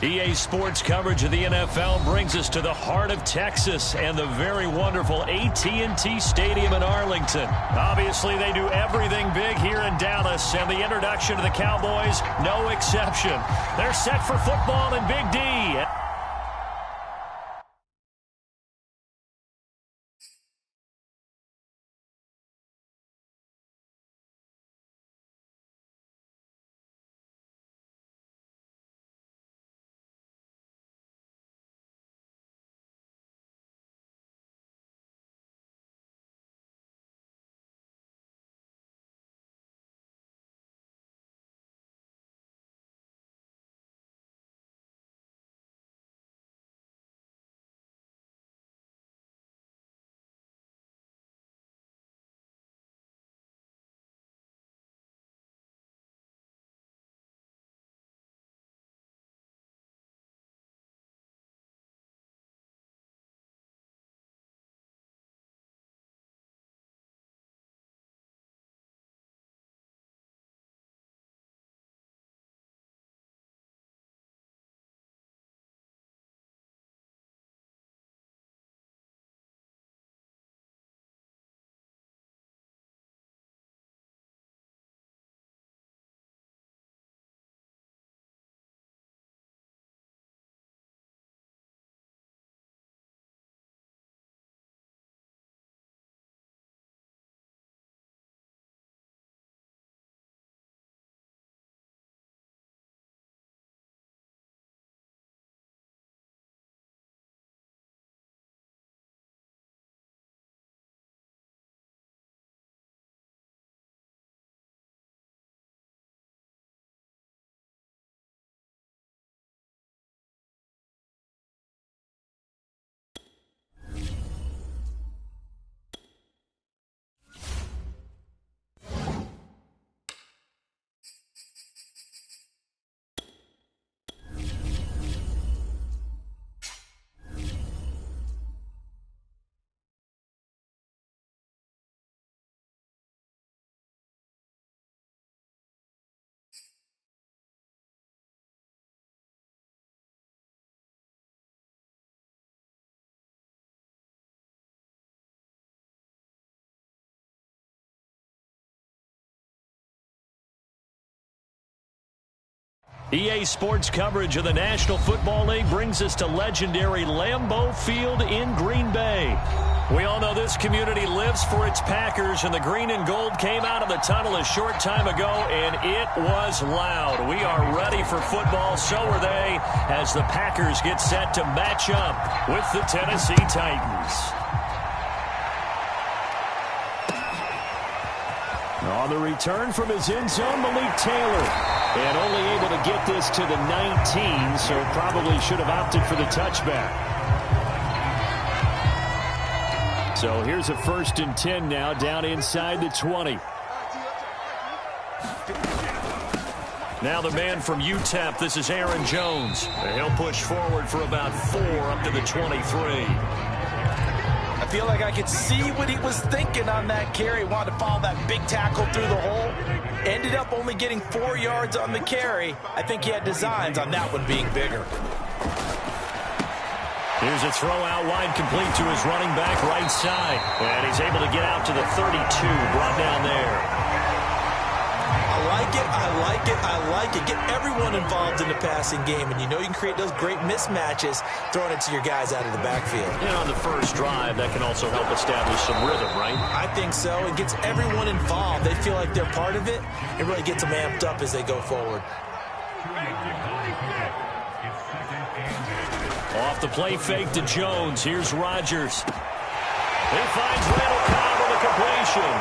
EA Sports coverage of the NFL brings us to the heart of Texas and the very wonderful AT&T Stadium in Arlington. Obviously, they do everything big here in Dallas, and the introduction to the Cowboys, no exception. They're set for football in Big D. EA Sports coverage of the National Football League brings us to legendary Lambeau Field in Green Bay. We all know this community lives for its Packers, and the green and gold came out of the tunnel a short time ago, and it was loud. We are ready for football, so are they, as the Packers get set to match up with the Tennessee Titans. On the return from his end zone, Malik Taylor. And only able to get this to the 19, so probably should have opted for the touchback. So here's a 1st and 10 now, down inside the 20. Now the man from UTEP, this is Aaron Jones. And he'll push forward for about 4 up to the 23. I feel like I could see what he was thinking on that carry. Wanted to follow that big tackle through the hole. Ended up only getting 4 yards on the carry. I think he had designs on that one being bigger. Here's a throw out wide, complete to his running back right side. And he's able to get out to the 32, brought down there. I like it, I like it, I like it. Get everyone involved in the passing game, and you know you can create those great mismatches throwing it to your guys out of the backfield. And on the first drive, that can also help establish some rhythm, right? I think so. It gets everyone involved. They feel like they're part of it. It really gets them amped up as they go forward. Off the play fake to Jones. Here's Rodgers. He finds Randall Cobb with a completion.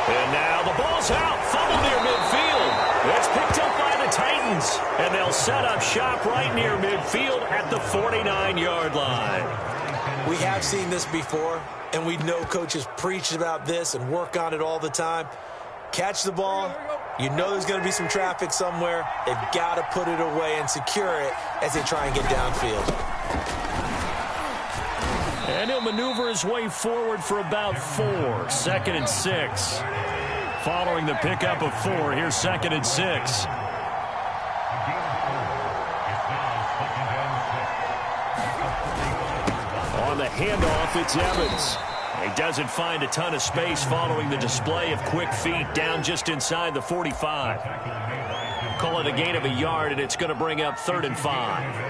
And now the ball's out. Fumble near midfield. It's picked up by the Titans. And they'll set up shop right near midfield at the 49-yard line. We have seen this before, and we know coaches preach about this and work on it all the time. Catch the ball. You know there's going to be some traffic somewhere. They've got to put it away and secure it as they try and get downfield. And he'll maneuver his way forward for about 4. 2nd and 6. Following the pickup of 4, here's 2nd and 6. the handoff, it's Evans. He doesn't find a ton of space following the display of quick feet down just inside the 45. Call it a gain of a yard, and it's going to bring up 3rd and 5.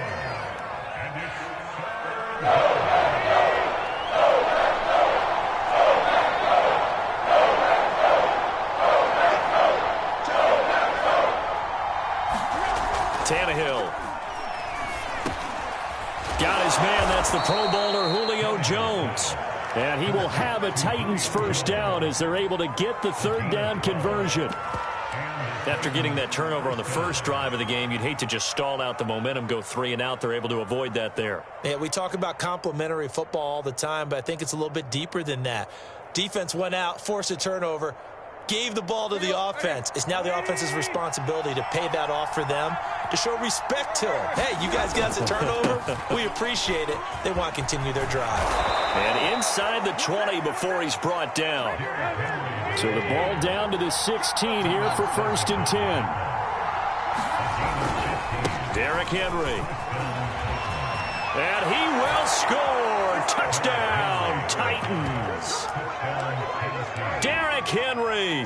Tannehill. Got his man. That's the Pro Bowler Julio Jones. And he will have a Titans first down as they're able to get the 3rd down conversion. After getting that turnover on the first drive of the game, you'd hate to just stall out the momentum, go 3 and out. They're able to avoid that there. Yeah, we talk about complementary football all the time, but I think it's a little bit deeper than that. Defense went out, forced a turnover, gave the ball to the offense. It's now the offense's responsibility to pay that off for them, to show respect to them. Hey, you guys got the turnover. We appreciate it. They want to continue their drive. And inside the 20 before he's brought down. So the ball down to the 16 here for 1st and 10. Derrick Henry. And he will score. Touchdown, Titans. Derrick Henry,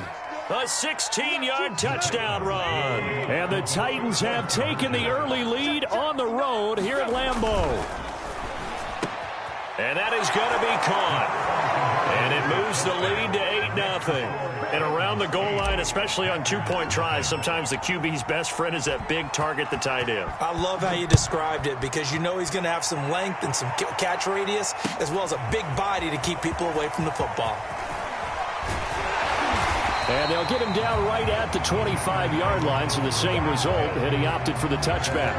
a 16-yard touchdown run. And the Titans have taken the early lead on the road here at Lambeau. And that is going to be caught. And it moves the lead to 8-0. And around the goal line, especially on 2-point tries, sometimes the QB's best friend is that big target, the tight end. I love how you described it because you know he's going to have some length and some catch radius as well as a big body to keep people away from the football. And they'll get him down right at the 25-yard line, so the same result, and he opted for the touchback.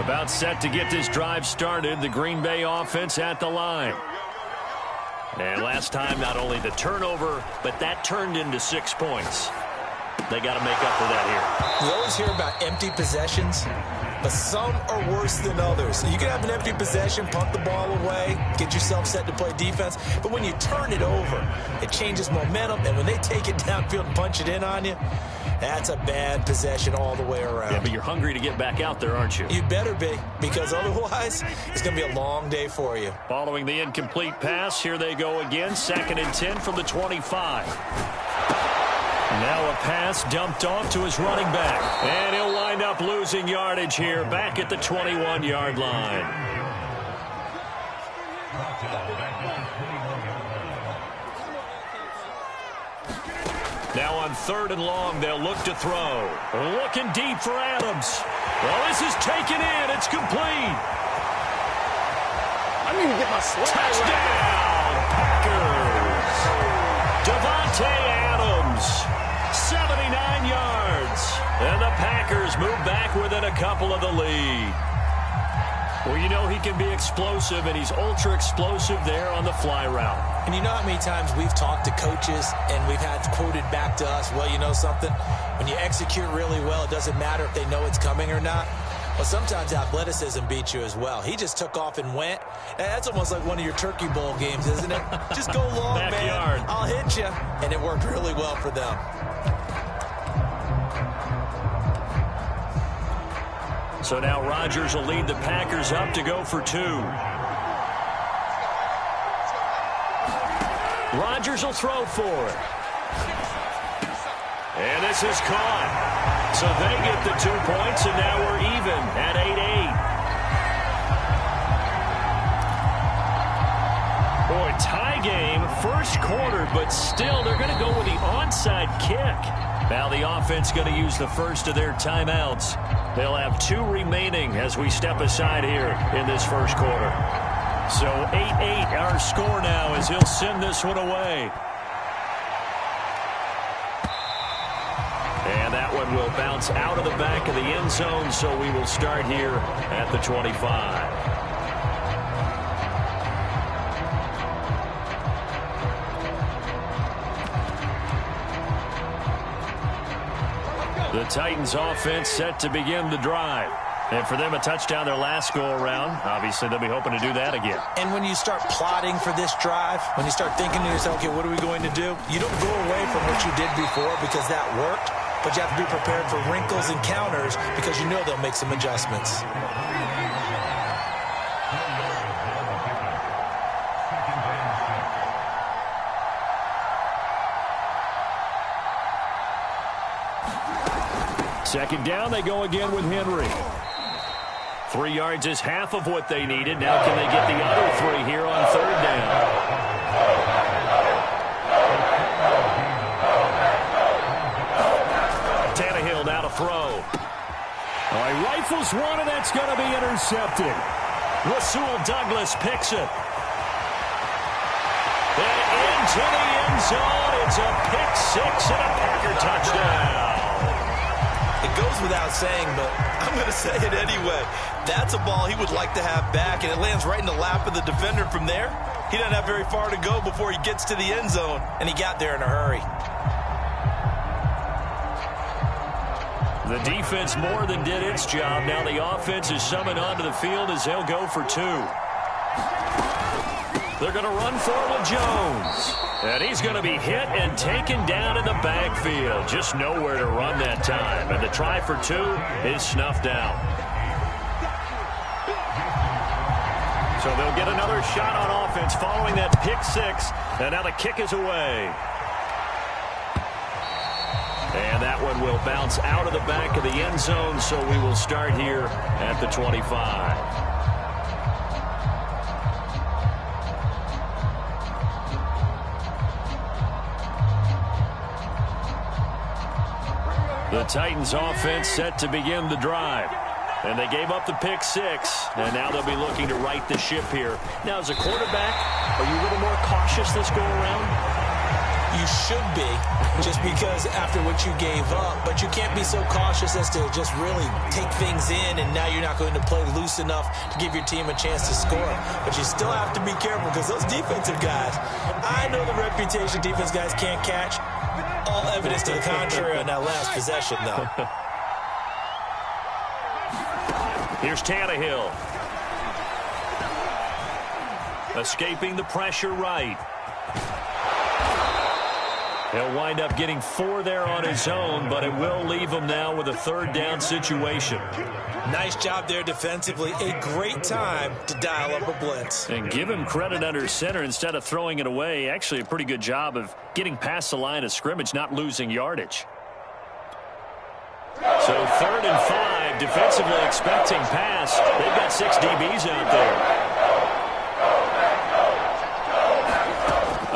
About set to get this drive started, the Green Bay offense at the line. And last time, not only the turnover, but that turned into 6 points. They got to make up for that here. We always hear about empty possessions, but some are worse than others. You can have an empty possession, punt the ball away, get yourself set to play defense, but when you turn it over, it changes momentum, and when they take it downfield and punch it in on you, that's a bad possession all the way around. Yeah, but you're hungry to get back out there, aren't you? You better be, because otherwise it's going to be a long day for you. Following the incomplete pass, here they go again, 2nd and 10 from the 25. Now a pass dumped off to his running back. And he'll wind up losing yardage here back at the 21-yard line. Now on 3rd and long, they'll look to throw. Looking deep for Adams. Well, this is taken in. It's complete. I need to get my slide. Touchdown, Packers. Devontae Adams, 79 yards. And the Packers move back within a couple of the lead. Well, you know he can be explosive, and he's ultra-explosive there on the fly route. And you know how many times we've talked to coaches and we've had quoted back to us, well, you know something? When you execute really well, it doesn't matter if they know it's coming or not. Well, sometimes athleticism beats you as well. He just took off and went. That's almost like one of your Turkey Bowl games, isn't it? Just go long, Backyard. man. I'll hit you. And it worked really well for them. So now Rodgers will lead the Packers up to go for 2. Rodgers will throw for it. And this is caught. So they get the 2 points, and now we're even at 8-8. Boy, tie game, first quarter, but still they're going to go with the onside kick. Now the offense going to use the first of their timeouts. They'll have 2 remaining as we step aside here in this first quarter. So 8-8 our score now as he'll send this one away. And that one will bounce out of the back of the end zone, so we will start here at the 25. The Titans offense set to begin the drive. And for them, a touchdown their last go-around. Obviously, they'll be hoping to do that again. And when you start plotting for this drive, when you start thinking to yourself, okay, what are we going to do? You don't go away from what you did before because that worked, but you have to be prepared for wrinkles and counters because you know they'll make some adjustments. Second down, they go again with Henry. 3 yards is half of what they needed. Now can they get the other 3 here on third down? Tannehill now to throw. Oh, he rifles one, and that's going to be intercepted. Rasul Douglas picks it. And into the end zone. It's a pick six and a Packer touchdown. It goes without saying, but I'm going to say it anyway. That's a ball he would like to have back, and it lands right in the lap of the defender from there. He doesn't have very far to go before he gets to the end zone, and he got there in a hurry. The defense more than did its job. Now the offense is summoned onto the field as they'll go for 2. They're going to run for it with Jones. And he's going to be hit and taken down in the backfield. Just nowhere to run that time. And the try for 2 is snuffed out. So they'll get another shot on offense following that pick 6. And now the kick is away. And that one will bounce out of the back of the end zone, so we will start here at the 25. The Titans offense set to begin the drive. And they gave up the pick 6, and now they'll be looking to right the ship here. Now, as a quarterback, are you a little more cautious this go around? You should be, just because after what you gave up, but you can't be so cautious as to just really take things in, and now you're not going to play loose enough to give your team a chance to score. But you still have to be careful, because those defensive guys, I know the reputation defense guys can't catch. All evidence to the contrary on that last possession, though. Here's Tannehill. Escaping the pressure right. He'll wind up getting 4 there on his own, but it will leave him now with a third down situation. Nice job there defensively. A great time to dial up a blitz. And give him credit under center instead of throwing it away. Actually a pretty good job of getting past the line of scrimmage, not losing yardage. So 3rd and 5, defensively expecting pass. They've got 6 DBs out there.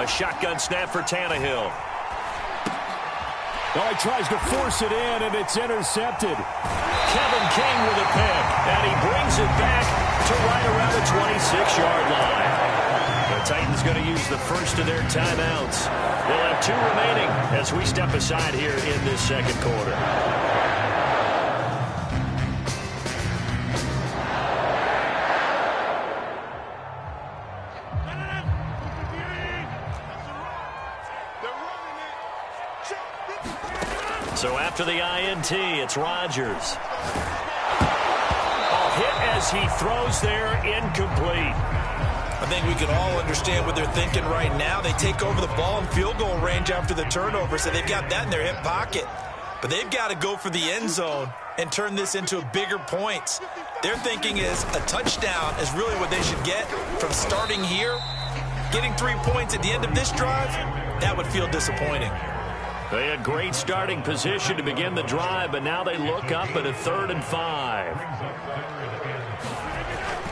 A shotgun snap for Tannehill. Well, he tries to force it in, and it's intercepted. Kevin King with a pick, and he brings it back to right around the 26-yard line. The Titans going to use the first of their timeouts. They'll have 2 remaining as we step aside here in this second quarter. So after the INT, it's Rodgers. A hit as he throws there, incomplete. I think we can all understand what they're thinking right now. They take over the ball in field goal range after the turnover, so they've got that in their hip pocket. But they've got to go for the end zone and turn this into bigger points. Their thinking is a touchdown is really what they should get from starting here. Getting 3 points at the end of this drive, that would feel disappointing. They had great starting position to begin the drive, but now they look up at a 3rd and 5.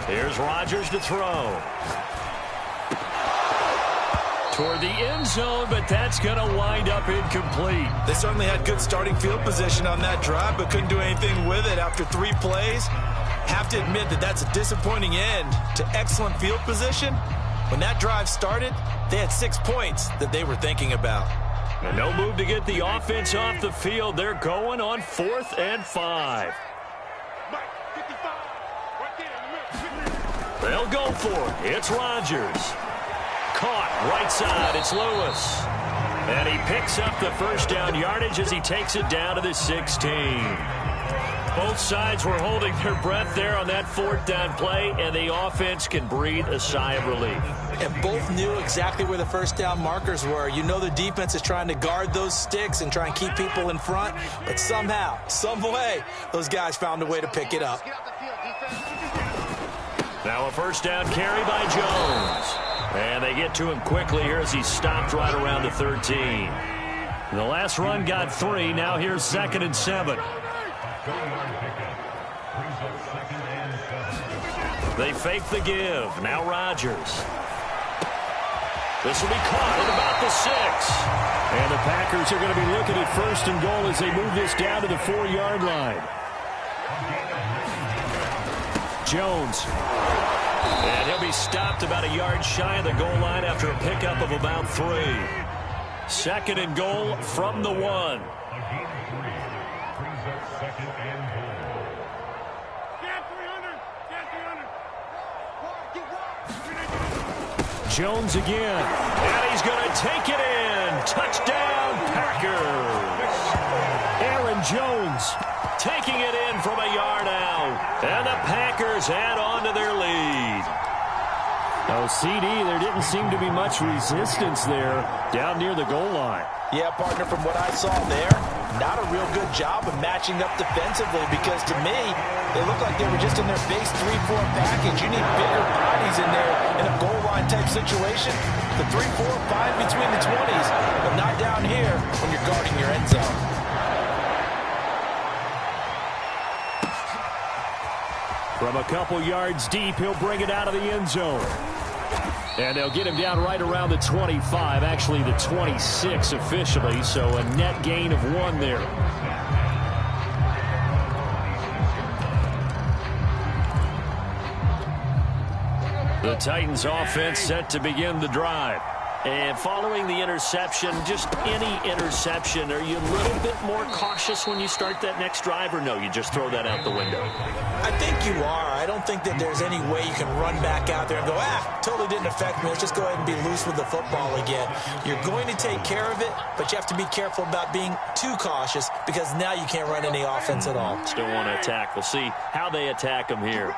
Here's Rodgers to throw. Toward the end zone, but that's going to wind up incomplete. They certainly had good starting field position on that drive, but couldn't do anything with it after 3 plays. Have to admit that that's a disappointing end to excellent field position. When that drive started, they had 6 points that they were thinking about. And no move to get the offense off the field. They're going on 4th and 5. They'll go for it. It's Rodgers. Caught right side. It's Lewis. And he picks up the first down yardage as he takes it down to the 16. Both sides were holding their breath there on that 4th down play, and the offense can breathe a sigh of relief. And both knew exactly where the first down markers were. You know the defense is trying to guard those sticks and try and keep people in front, but somehow, some way, those guys found a way to pick it up. Now a first down carry by Jones. And they get to him quickly here as he stopped right around the 13. The last run got 3. Now here's 2nd and 7. They fake the give. Now Rodgers. This will be caught at about the 6. And the Packers are going to be looking at 1st and goal as they move this down to the 4-yard line. Jones. And he'll be stopped about a yard shy of the goal line after a pickup of about 3. 2nd and goal from the 1. Jones again. And he's going to take it in. Touchdown, Packers. Aaron Jones taking it in from a yard out. And the Packers add on to their lead. Oh, CD, there didn't seem to be much resistance there down near the goal line. Yeah, partner, from what I saw there, not a real good job of matching up defensively because to me, they looked like they were just in their base 3-4 package. You need bigger bodies in there in a goal line type situation. The 3-4, fine between the 20s, but not down here when you're guarding your end zone. From a couple yards deep, he'll bring it out of the end zone. And they'll get him down right around the 25, actually the 26 officially, so a net gain of 1 there. The Titans offense set to begin the drive. And following the interception, just any interception, are you a little bit more cautious when you start that next drive, or no, you just throw that out the window? I think you are. I don't think that there's any way you can run back out there and go, totally didn't affect me. Let's just go ahead and be loose with the football again. You're going to take care of it, but you have to be careful about being too cautious because now you can't run any offense at all. Still want to attack. We'll see how they attack him here.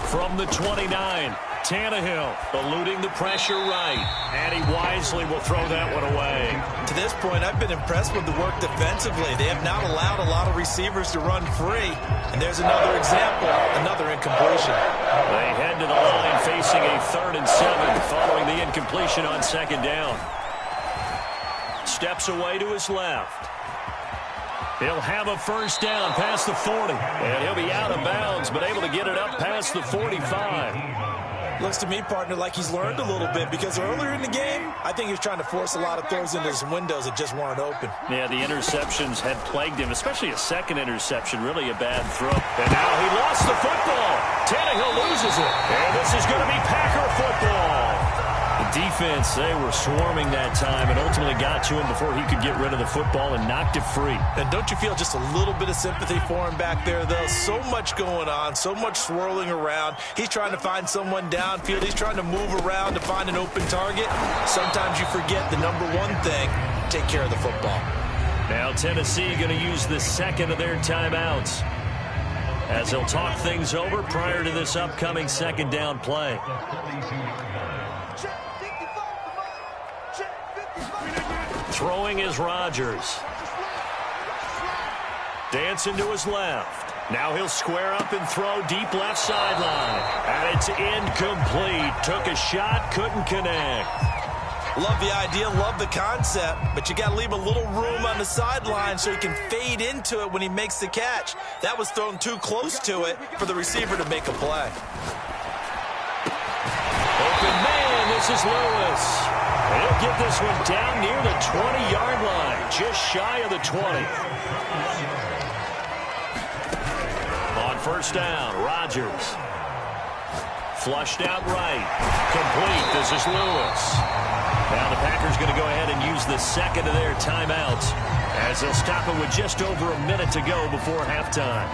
From the 29, Tannehill eluding the pressure right, and he wisely will throw that one away. To this point, I've been impressed with the work defensively. They have not allowed a lot of receivers to run free, and there's another example, another incompletion. They head to the line facing a 3rd and 7 following the incompletion on 2nd down. Steps away to his left. He'll have a 1st down past the 40, and he'll be out of bounds, but able to get it up past the 45. Looks to me, partner, like he's learned a little bit because earlier in the game, I think he was trying to force a lot of throws into some windows that just weren't open. Yeah, the interceptions had plagued him, especially a 2nd interception, really a bad throw. And now he lost the football. Tannehill loses it, and this is going to be Packer football. The defense, they were swarming that time and ultimately got to him before he could get rid of the football and knocked it free. And don't you feel just a little bit of sympathy for him back there, though? So much going on, so much swirling around. He's trying to find someone downfield. He's trying to move around to find an open target. Sometimes you forget the number one thing, take care of the football. Now Tennessee going to use the 2nd of their timeouts as they'll talk things over prior to this upcoming 2nd down play. Throwing is Rodgers. Dancing to his left. Now he'll square up and throw deep left sideline. And it's incomplete. Took a shot, couldn't connect. Love the idea, love the concept, but you got to leave a little room on the sideline so he can fade into it when he makes the catch. That was thrown too close to it for the receiver to make a play. Open man, this is Lewis. And he'll get this one down near the 20-yard line, just shy of the 20. On 1st down, Rodgers. Flushed out right. Complete. This is Lewis. Now the Packers going to go ahead and use the 2nd of their timeouts as they'll stop it with just over a minute to go before halftime.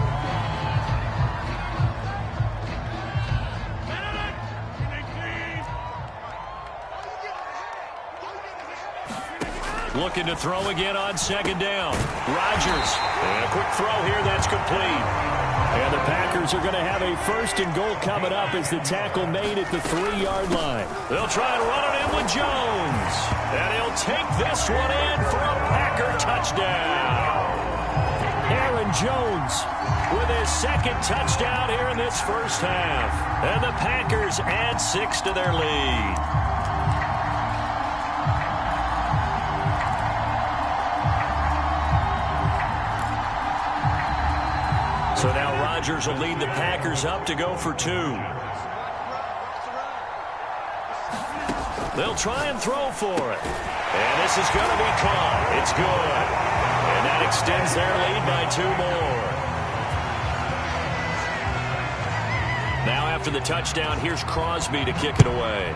Looking to throw again on 2nd down. Rodgers. And a quick throw here. That's complete. And the Packers are going to have a 1st and goal coming up as the tackle made at the 3-yard line. They'll try and run it in with Jones. And he'll take this one in for a Packer touchdown. Aaron Jones with his 2nd touchdown here in this 1st half. And the Packers add 6 to their lead. So now Rodgers will lead the Packers up to go for 2. They'll try and throw for it. And this is going to be caught. It's good. And that extends their lead by 2 more. Now after the touchdown, here's Crosby to kick it away.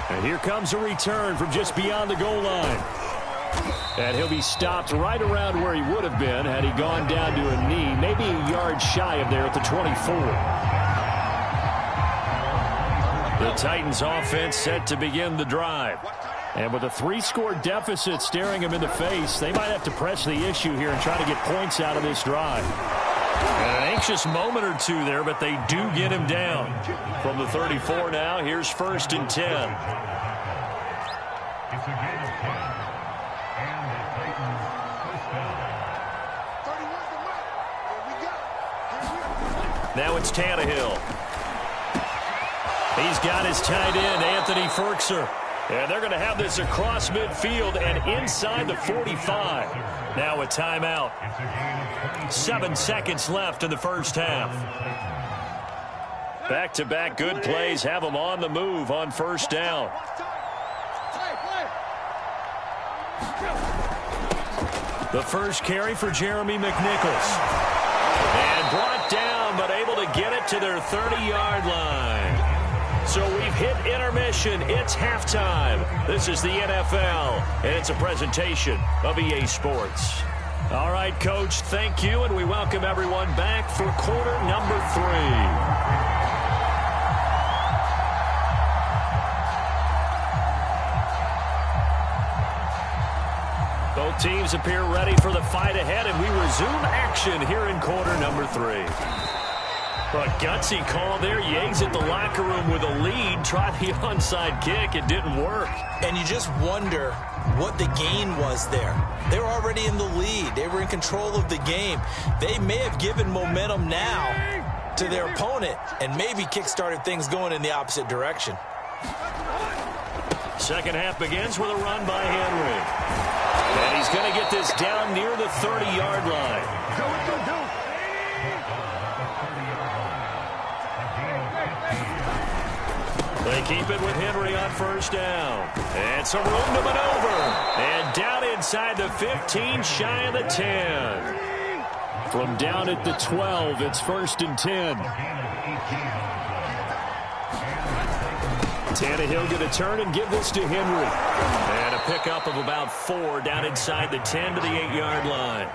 And here comes a return from just beyond the goal line. And he'll be stopped right around where he would have been had he gone down to a knee, maybe a yard shy of there at the 24. The Titans offense set to begin the drive. And with a 3-score deficit staring them in the face, they might have to press the issue here and try to get points out of this drive. And an anxious moment or two there, but they do get him down. From the 34 now, here's 1st and 10. It's a gain of 10. And the Titans first down. Now it's Tannehill. He's got his tight end, Anthony Ferkser. And they're going to have this across midfield and inside the 45. Now a timeout. 7 seconds left in the first half. Back-to-back good plays have them on the move on first down. The first carry for Jeremy McNichols. And brought down, but able to get it to their 30-yard line. So we've hit intermission. It's halftime. This is the NFL, and it's a presentation of EA Sports. All right, Coach, thank you, and we welcome everyone back for quarter number 3. Both teams appear ready for the fight ahead, and we resume action here in quarter number 3. A gutsy call there. You exit the locker room with a lead. Try the onside kick. It didn't work. And you just wonder what the gain was there. They were already in the lead. They were in control of the game. They may have given momentum now to their opponent and maybe kick-started things going in the opposite direction. Second half begins with a run by Henry. And he's going to get this down near the 30-yard line. They keep it with Henry on first down. And some room to maneuver. And down inside the 15, shy of the 10. From down at the 12, it's 1st and 10. Tannehill going to turn and give this to Henry. And a pickup of about 4 down inside the 10 to the 8-yard line.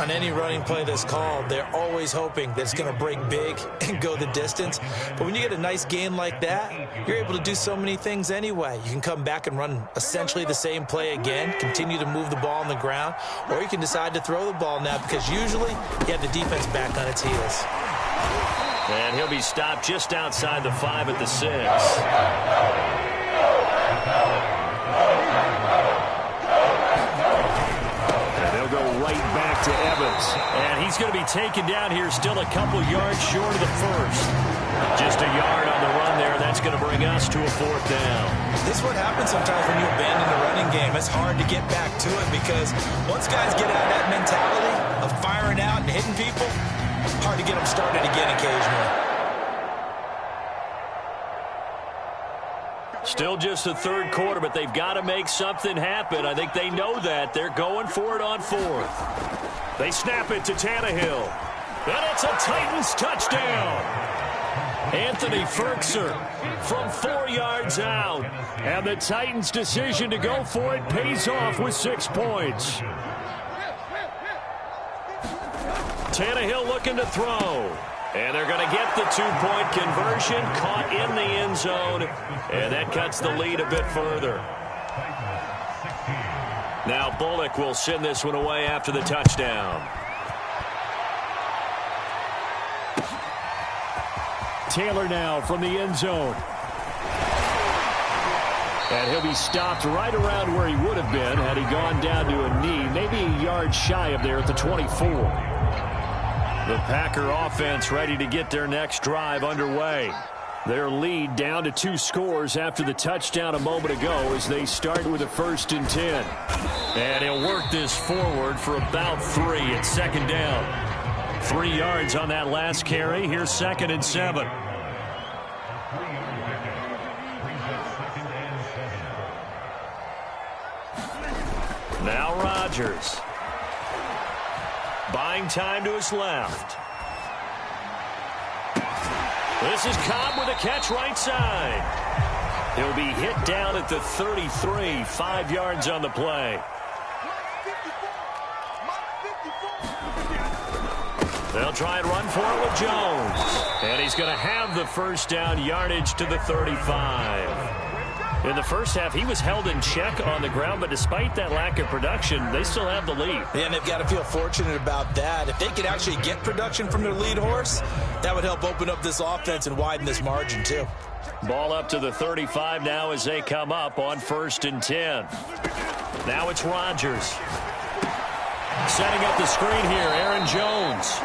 On any running play that's called, they're always hoping that it's going to break big and go the distance. But when you get a nice gain like that, you're able to do so many things anyway. You can come back and run essentially the same play again, continue to move the ball on the ground, or you can decide to throw the ball now because usually you have the defense back on its heels. And he'll be stopped just outside the 5 at the 6. Go right back to Evans. And he's going to be taken down here still a couple yards short of the first. Just a yard on the run there. That's going to bring us to a 4th down. This is what happens sometimes when you abandon the running game. It's hard to get back to it because once guys get out of that mentality of firing out and hitting people, hard to get them started again occasionally. Still just the 3rd quarter, but they've got to make something happen. I think they know that. They're going for it on 4th. They snap it to Tannehill. And it's a Titans touchdown. Anthony Ferkser from 4 yards out. And the Titans' decision to go for it pays off with 6 points. Tannehill looking to throw. And they're going to get the 2-point conversion, caught in the end zone, and that cuts the lead a bit further. Now Bullock will send this one away after the touchdown. Taylor now from the end zone. And he'll be stopped right around where he would have been had he gone down to a knee, maybe a yard shy of there at the 24. The Packer offense ready to get their next drive underway. Their lead down to 2 scores after the touchdown a moment ago as they start with a 1st and 10. And he'll work this forward for about 3 at 2nd down. 3 yards on that last carry. Here's 2nd and 7. Now Rodgers. Buying time to his left. This is Cobb with a catch right side. He'll be hit down at the 33, 5 yards on the play. They'll try and run for it with Jones. And he's going to have the 1st down yardage to the 35. In the first half, he was held in check on the ground, but despite that lack of production, they still have the lead. Yeah, and they've got to feel fortunate about that. If they could actually get production from their lead horse, that would help open up this offense and widen this margin, too. Ball up to the 35 now as they come up on 1st and 10. Now it's Rodgers. Setting up the screen here, Aaron Jones.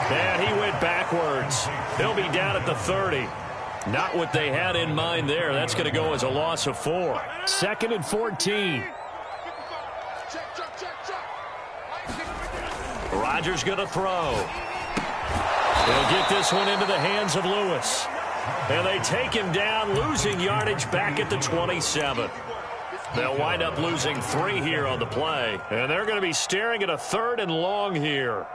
And he went backwards. He'll be down at the 30. Not what they had in mind there. That's going to go as a loss of 4. 2nd and 14. Rodgers going to throw. He'll get this one into the hands of Lewis. And they take him down, losing yardage back at the 27. They'll wind up losing 3 here on the play. And they're going to be staring at a 3rd and long here.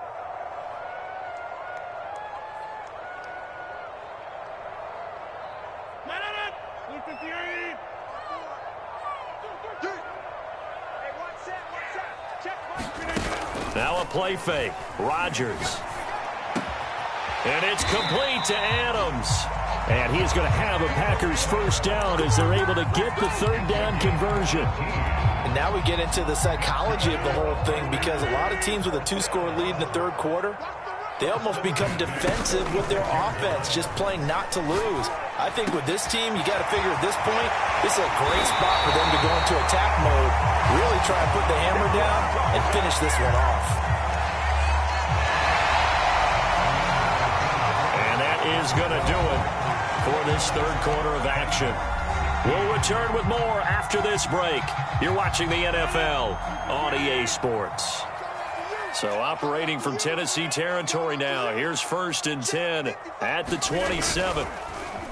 Now a play fake. Rodgers. And it's complete to Adams. And he is going to have a Packers 1st down as they're able to get the 3rd down conversion. And now we get into the psychology of the whole thing, because a lot of teams with a 2-score lead in the 3rd quarter, they almost become defensive with their offense, just playing not to lose. I think with this team, you got to figure at this point, this is a great spot for them to go into attack mode, really try and put the hammer down and finish this one off. And that is going to do it for this 3rd quarter of action. We'll return with more after this break. You're watching the NFL on EA Sports. So operating from Tennessee territory now. Here's 1st and 10 at the 27.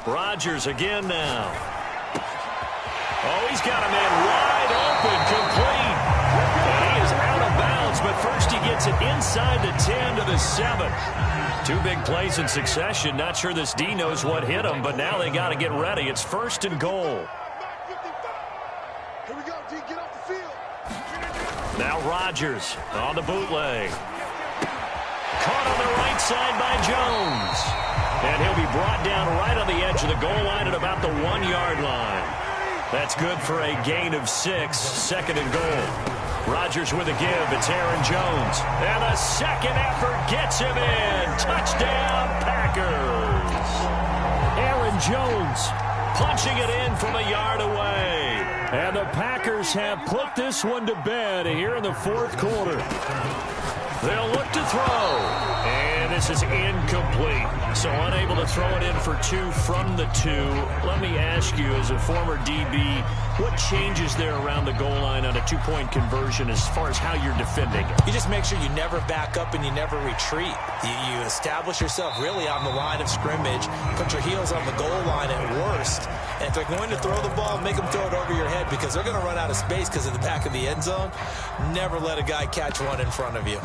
Rodgers again now. Oh, he's got a man wide open, complete. And he is out of bounds, but first he gets it inside the 10 to the 7. 2 big plays in succession. Not sure this D knows what hit him, but now they got to get ready. It's 1st and goal. Here we go, D, get off the field. Now Rodgers on the bootleg. Caught on the right side by Jones. And he'll be brought down right on the edge of the goal line at about the 1-yard line. That's good for a gain of 6, 2nd and goal. Rodgers with a give. It's Aaron Jones. And a second effort gets him in. Touchdown, Packers. Aaron Jones punching it in from a yard away. And the Packers have put this one to bed here in the 4th quarter. They'll look to throw. And this is incomplete. So unable to throw it in for 2 from the 2. Let me ask you, as a former DB, what changes there around the goal line on a 2-point conversion as far as how you're defending it? You just make sure you never back up and you never retreat. You establish yourself really on the line of scrimmage, put your heels on the goal line at worst, and if they're going to throw the ball, make them throw it over your head, because they're going to run out of space because of the back of the end zone. Never let a guy catch one in front of you.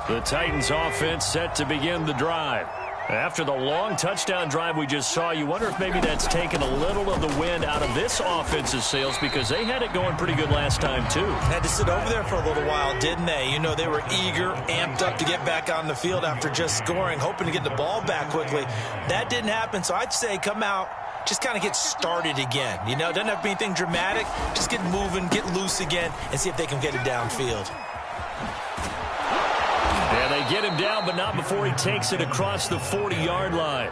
The Titans offense set to begin the drive. After the long touchdown drive we just saw, you wonder if maybe that's taken a little of the wind out of this offense's sails, because they had it going pretty good last time too. Had to sit over there for a little while, didn't they? You know, they were eager, amped up to get back on the field after just scoring, hoping to get the ball back quickly. That didn't happen, so I'd say come out, just kind of get started again. You know, it doesn't have to be anything dramatic. Just get moving, get loose again, and see if they can get it downfield. And they get him down, but not before he takes it across the 40-yard line.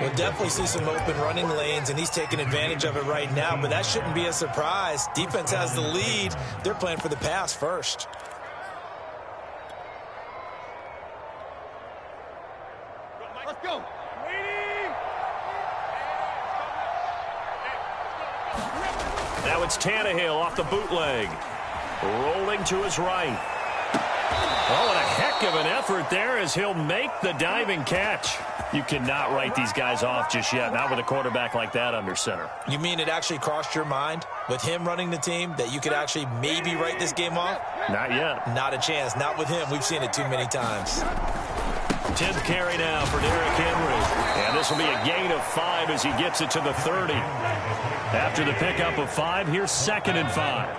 We'll definitely see some open running lanes, and he's taking advantage of it right now, but that shouldn't be a surprise. Defense has the lead. They're playing for the pass first. Now it's Tannehill off the bootleg. Rolling to his right. Oh, and a heck of an effort there as he'll make the diving catch. You cannot write these guys off just yet, not with a quarterback like that under center. You mean it actually crossed your mind with him running the team that you could actually maybe write this game off? Not yet. Not a chance. Not with him. We've seen it too many times. 10th carry now for Derrick Henry. And this will be a gain of 5 as he gets it to the 30. After the pickup of 5, here's 2nd and 5.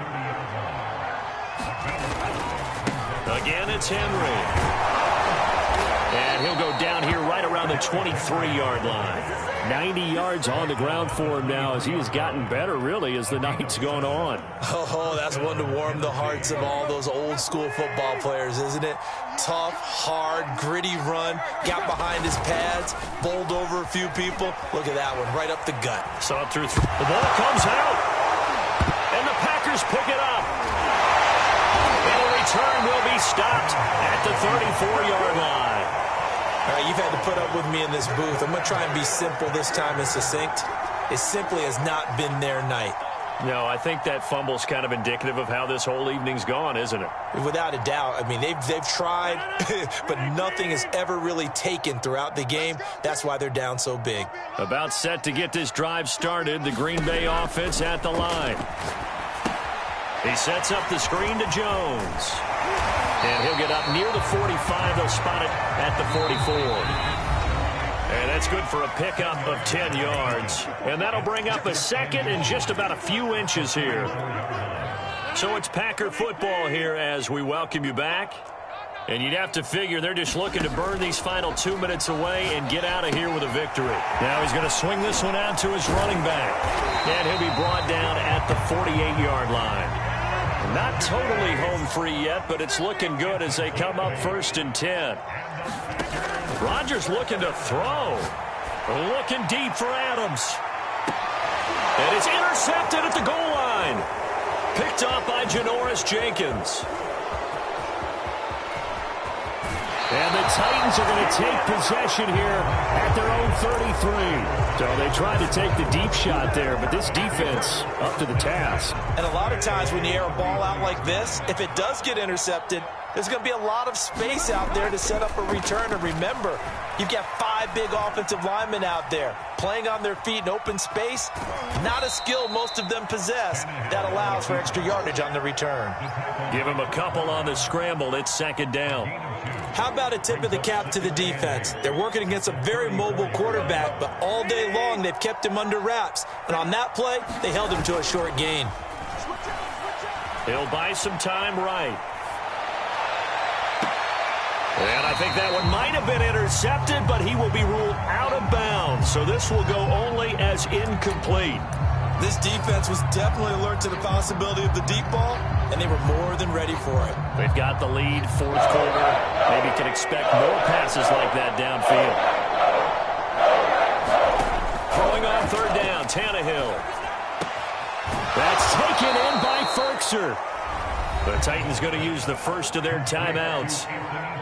Again, it's Henry. And he'll go down here right around the 23-yard line. 90 yards on the ground for him now as he has gotten better, really, as the night's gone on. Oh, that's one to warm the hearts of all those old-school football players, isn't it? Tough, hard, gritty run. Got behind his pads, bowled over a few people. Look at that one, right up the gut. Saw it through. The ball comes out. And the Packers pick it up. And the return will be stopped at the 34-yard line. All right, you've had to put up with me in this booth. I'm going to try and be simple this time and succinct. It simply has not been their night. No, I think that fumble's kind of indicative of how this whole evening's gone, isn't it? Without a doubt. I mean, they've tried, but nothing has ever really taken throughout the game. That's why they're down so big. About set to get this drive started. The Green Bay offense at the line. He sets up the screen to Jones. And he'll get up near the 45. They'll spot it at the 44. And that's good for a pickup of 10 yards. And that'll bring up a 2nd and just about a few inches here. So it's Packer football here as we welcome you back. And you'd have to figure they're just looking to burn these final 2 minutes away and get out of here with a victory. Now he's going to swing this one out to his running back. And he'll be brought down at the 48-yard line. Not totally home free yet, but it's looking good as they come up 1st and 10. Rodgers looking to throw. Looking deep for Adams. And it's intercepted at the goal line. Picked up by Janoris Jenkins. And the Titans are going to take possession here at their own 33. So they tried to take the deep shot there, but this defense up to the task. And a lot of times when you air a ball out like this, if it does get intercepted, there's going to be a lot of space out there to set up a return. And remember, you've got 5 big offensive linemen out there playing on their feet in open space. Not a skill most of them possess that allows for extra yardage on the return. Give him a couple on the scramble. It's 2nd down. How about a tip of the cap to the defense? They're working against a very mobile quarterback, but all day long they've kept him under wraps. And on that play, they held him to a short gain. He'll buy some time right. And I think that one might have been intercepted, but he will be ruled out of bounds. So this will go only as incomplete. This defense was definitely alert to the possibility of the deep ball, and they were more than ready for it. They've got the lead, 4th quarter. Maybe can expect more passes like that downfield. Throwing on 3rd down, Tannehill. That's taken in by Ferkser. The Titans going to use the first of their timeouts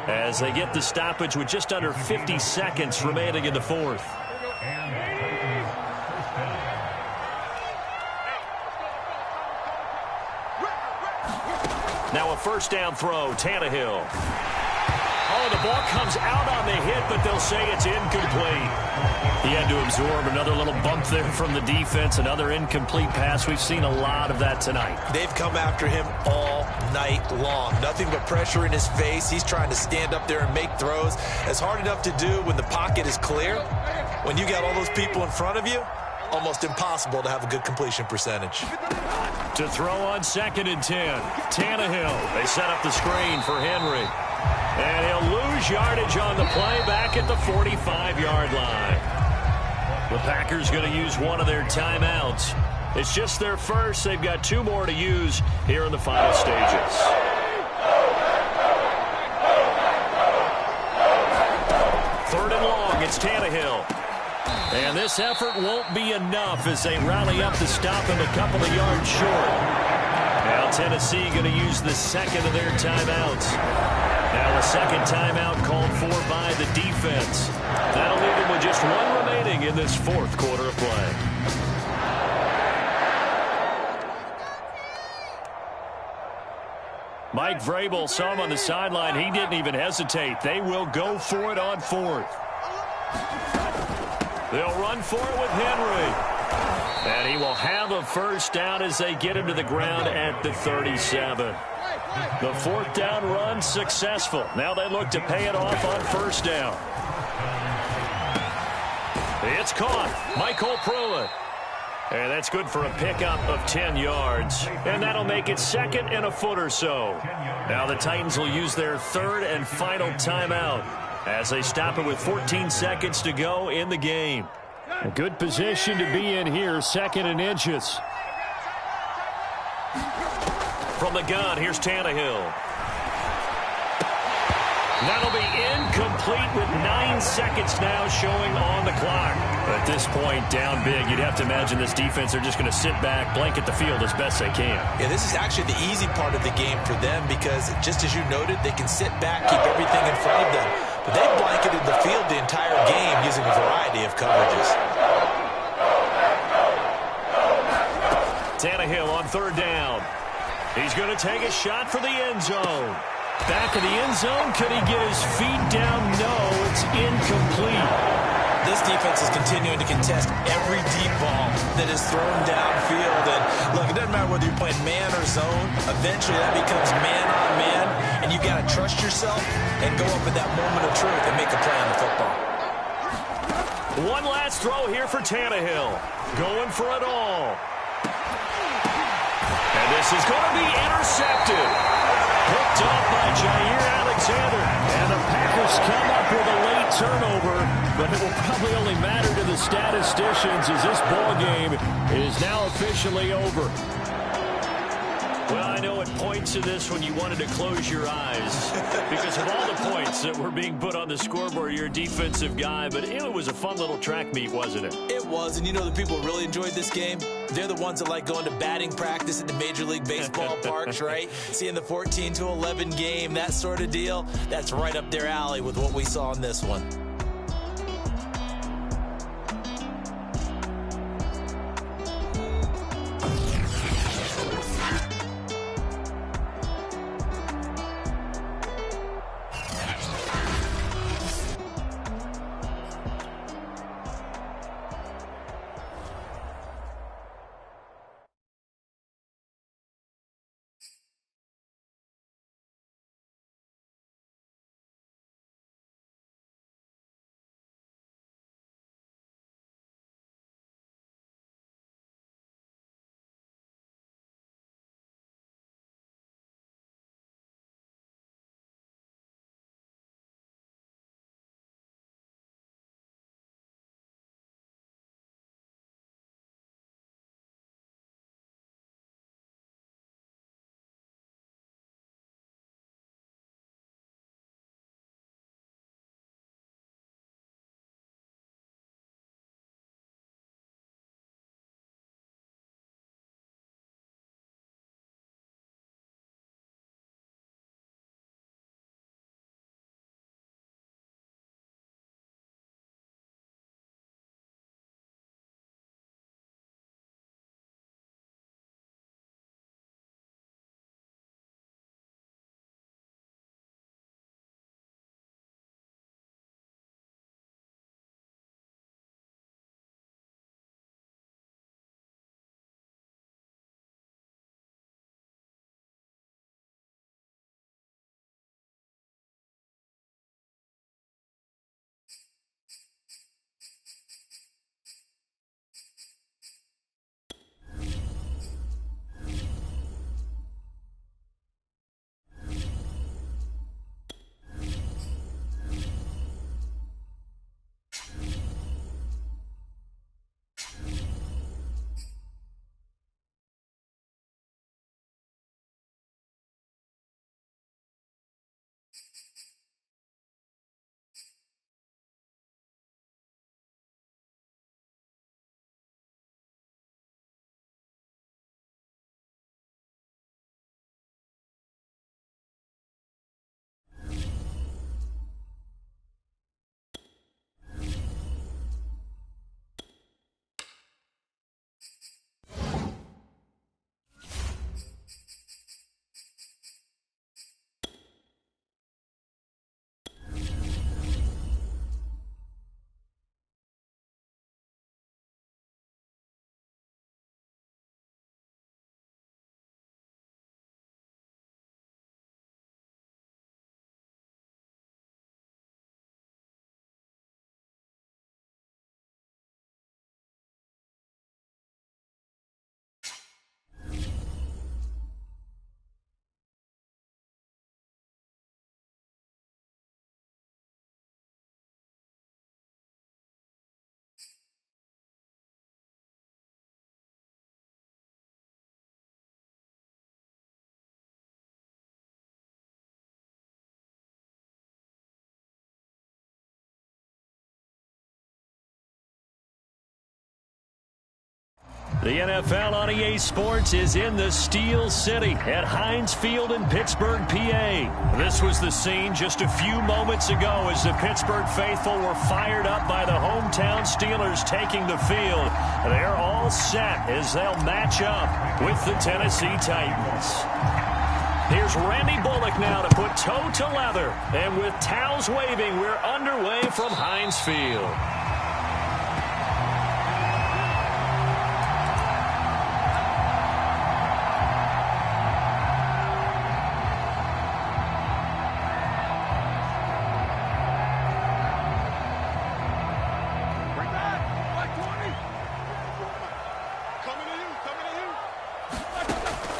as they get the stoppage with just under 50 seconds remaining in the 4th. Now a 1st down throw, Tannehill. Oh, the ball comes out on the hit, but they'll say it's incomplete. He had to absorb another little bump there from the defense, another incomplete pass. We've seen a lot of that tonight. They've come after him all night long. Nothing but pressure in his face. He's trying to stand up there and make throws. It's hard enough to do when the pocket is clear. When you got all those people in front of you, almost impossible to have a good completion percentage. To throw on 2nd and 10. Tannehill. They set up the screen for Henry. And he'll lose yardage on the play back at the 45-yard line. The Packers going to use one of their timeouts. It's just their first. They've got 2 more to use here in the final stages. 3rd and long. It's Tannehill. And this effort won't be enough as they rally up to stop him a couple of yards short. Now Tennessee going to use the 2nd of their timeouts. Now a 2nd timeout called for by the defense. That'll leave this fourth quarter of play. Mike Vrabel saw him on the sideline. He didn't even hesitate. They will go for it on fourth. They'll run for it with Henry. And he will have a first down as they get him to the ground at the 37. The fourth down run successful. Now they look to pay it off on first down. It's caught. Michael Pruitt. And that's good for a pickup of 10 yards. And that'll make it second and a foot or so. Now the Titans will use their third and final timeout as they stop it with 14 seconds to go in the game. A good position to be in here, second and inches. From the gun, here's Tannehill. That'll be incomplete with 9 seconds now showing on the clock. At this point, down big, you'd have to imagine this defense are just going to sit back, blanket the field as best they can. Yeah, this is actually the easy part of the game for them because, just as you noted, they can sit back, keep everything in front of them. But they've blanketed the field the entire game using a variety of coverages. Tannehill on third down. He's going to take a shot for the end zone. Back in the end zone. Could he get his feet down? No, it's incomplete. This defense is continuing to contest every deep ball that is thrown downfield. And look, it doesn't matter whether you're playing man or zone. Eventually that becomes man on man. And you've got to trust yourself and go up at that moment of truth and make a play on the football. One last throw here for Tannehill. Going for it all. And this is going to be intercepted. Picked off by Jair Alexander. And the Packers come up with a late turnover. But it will probably only matter to the statisticians as this ball game is now officially over. Well, I know at points of this when you wanted to close your eyes because of all the points that were being put on the scoreboard. You're a defensive guy, but it was a fun little track meet, wasn't it? It was, and you know the people who really enjoyed this game? They're the ones that like going to batting practice at the Major League Baseball parks, right? Seeing the 14-11 game, that sort of deal, that's right up their alley with what we saw in this one. The NFL on EA Sports is in the Steel City at Heinz Field in Pittsburgh, PA. This was the scene just a few moments ago as the Pittsburgh faithful were fired up by the hometown Steelers taking the field. They're all set as they'll match up with the Tennessee Titans. Here's Randy Bullock now to put toe to leather. And with towels waving, we're underway from Heinz Field.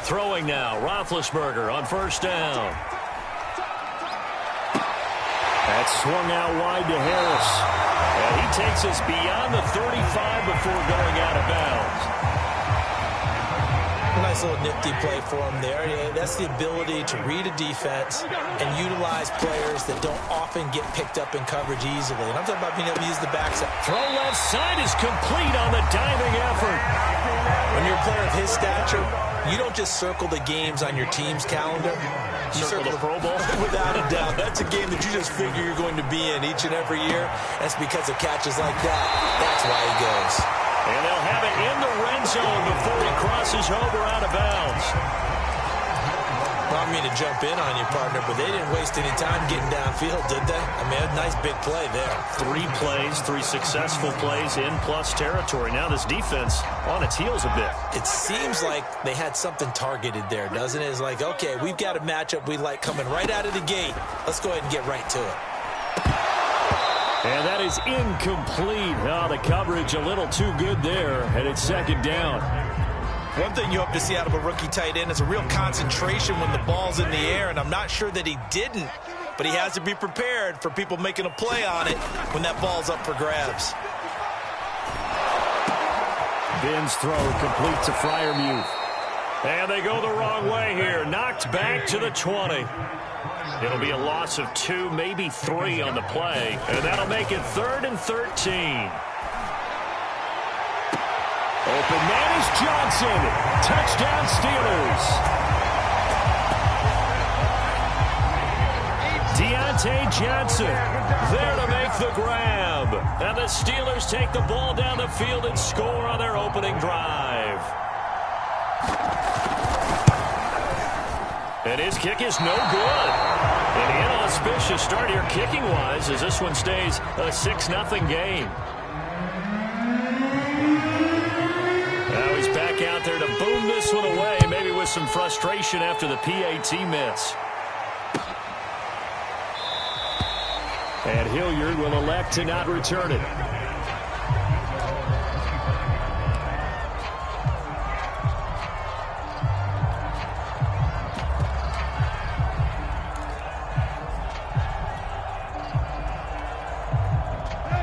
Throwing now, Roethlisberger on first down. That's swung out wide to Harris. And he takes us beyond the 35 before going out of bounds. A nice little nifty play for him there. Yeah, that's the ability to read a defense and utilize players that don't often get picked up in coverage easily. And I'm talking about being able to use the backside. Throw left side is complete on the diving effort. When you're a player of his stature, you don't just circle the games on your team's calendar. You circle the Pro Bowl? Without a doubt. That's a game that you just figure you're going to be in each and every year. That's because of catches like that. That's why he goes. And they'll have it in the red zone before he crosses over out of bounds. Well, I mean to jump in on you, partner, but they didn't waste any time getting downfield, did they? I mean, a nice big play there. 3 plays, 3 successful plays in plus territory. Now this defense on its heels a bit. It seems like they had something targeted there, doesn't it? It's like, okay, we've got a matchup we like coming right out of the gate. Let's go ahead and get right to it. And that is incomplete. Oh, the coverage a little too good there, and it's second down. One thing you hope to see out of a rookie tight end is a real concentration when the ball's in the air, and I'm not sure that he didn't, but he has to be prepared for people making a play on it when that ball's up for grabs. Ben's throw complete to Freiermuth. And they go the wrong way here. Knocked back to the 20. It'll be a loss of 2, maybe 3 on the play, and that'll make it 3rd and 13. Open man is Johnson. Touchdown Steelers. Deontay Johnson there to make the grab. And the Steelers take the ball down the field and score on their opening drive. And his kick is no good. An inauspicious start here kicking-wise as this one stays a 6-0 game. Now he's back out there to boom this one away, maybe with some frustration after the PAT miss. And Hilliard will elect to not return it.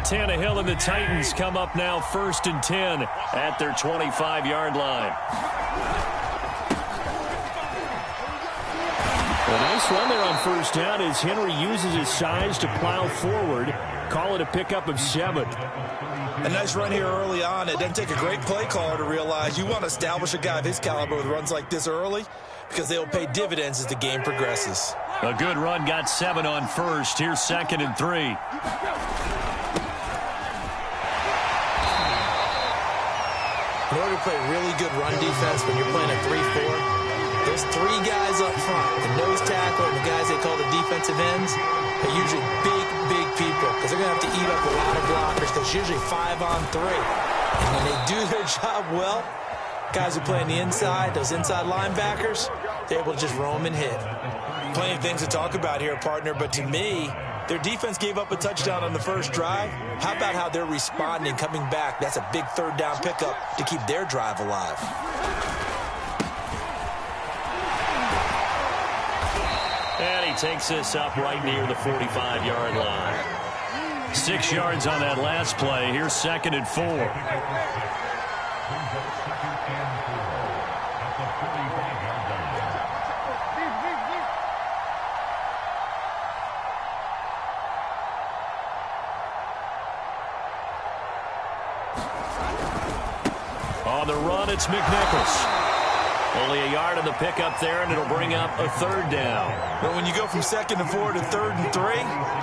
Tannehill and the Titans come up now 1st and 10 at their 25-yard line. A nice run there on first down as Henry uses his size to plow forward. Call it a pickup of 7. A nice run here early on. It doesn't take a great play caller to realize you want to establish a guy of his caliber with runs like this early because they will pay dividends as the game progresses. A good run got 7 on first. Here's 2nd and 3. In order to play really good run defense when you're playing a 3-4, there's 3 guys up front. The nose tackle and the guys they call the defensive ends are usually big people because they're going to have to eat up a lot of blockers because it's usually 5 on 3. And when they do their job well, guys who play on the inside, those inside linebackers, they're able to just roam and hit. Plenty of things to talk about here, partner, but to me, their defense gave up a touchdown on the first drive. How about how they're responding, coming back? That's a big 3rd down pickup to keep their drive alive. And he takes this up right near the 45-yard line. 6 yards on that last play. Here's 2nd and 4. On the run, it's McNichols. Only a yard in the pickup there, and it'll bring up a third down. But when you go from 2nd and 4 to 3rd and 3,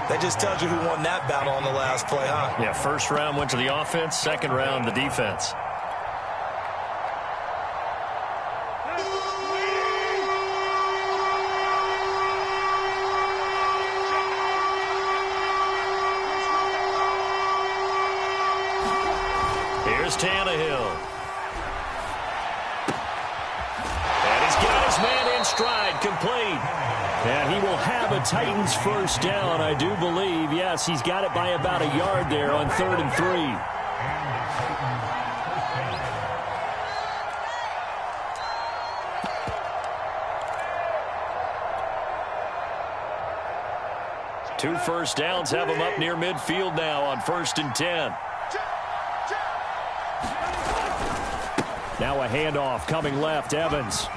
that just tells you who won that battle on the last play, huh? Yeah, first round went to the offense, second round the defense. Here's Tannehill. Man in stride, complete. And he will have a Titans first down, I do believe. Yes, he's got it by about a yard there on 3rd and 3. Two first downs have him up near midfield now on 1st and 10. Now a handoff coming left, Evans.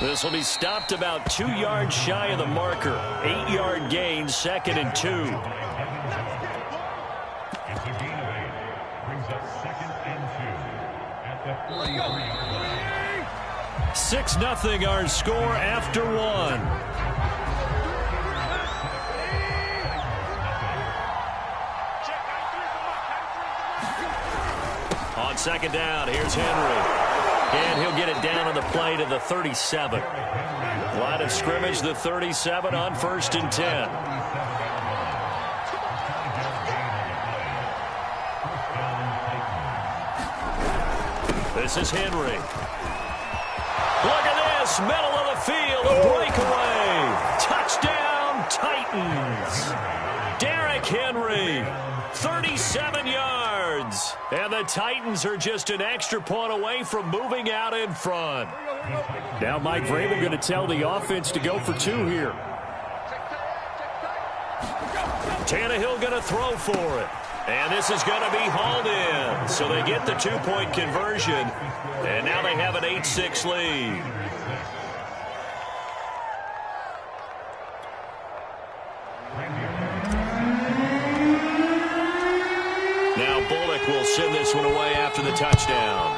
This will be stopped about 2 yards shy of the marker. 8-yard gain, 2nd and 2. It's a gain of 8. Brings up 2nd and 2 at the 6-0 our score after 1. On 2nd down, here's Henry. And he'll get it down on the play to the 37. Line of scrimmage, the 37 on 1st and 10. This is Henry. Look at this, middle of the field, a breakaway. Touchdown, Titans. Derrick Henry, 37 yards. And the Titans are just an extra point away from moving out in front. Now Mike Vrabel going to tell the offense to go for 2 here. Tannehill going to throw for it. And this is going to be hauled in. So they get the 2-point conversion. And now they have an 8-6 lead. Now Bullock will send this one away after the touchdown.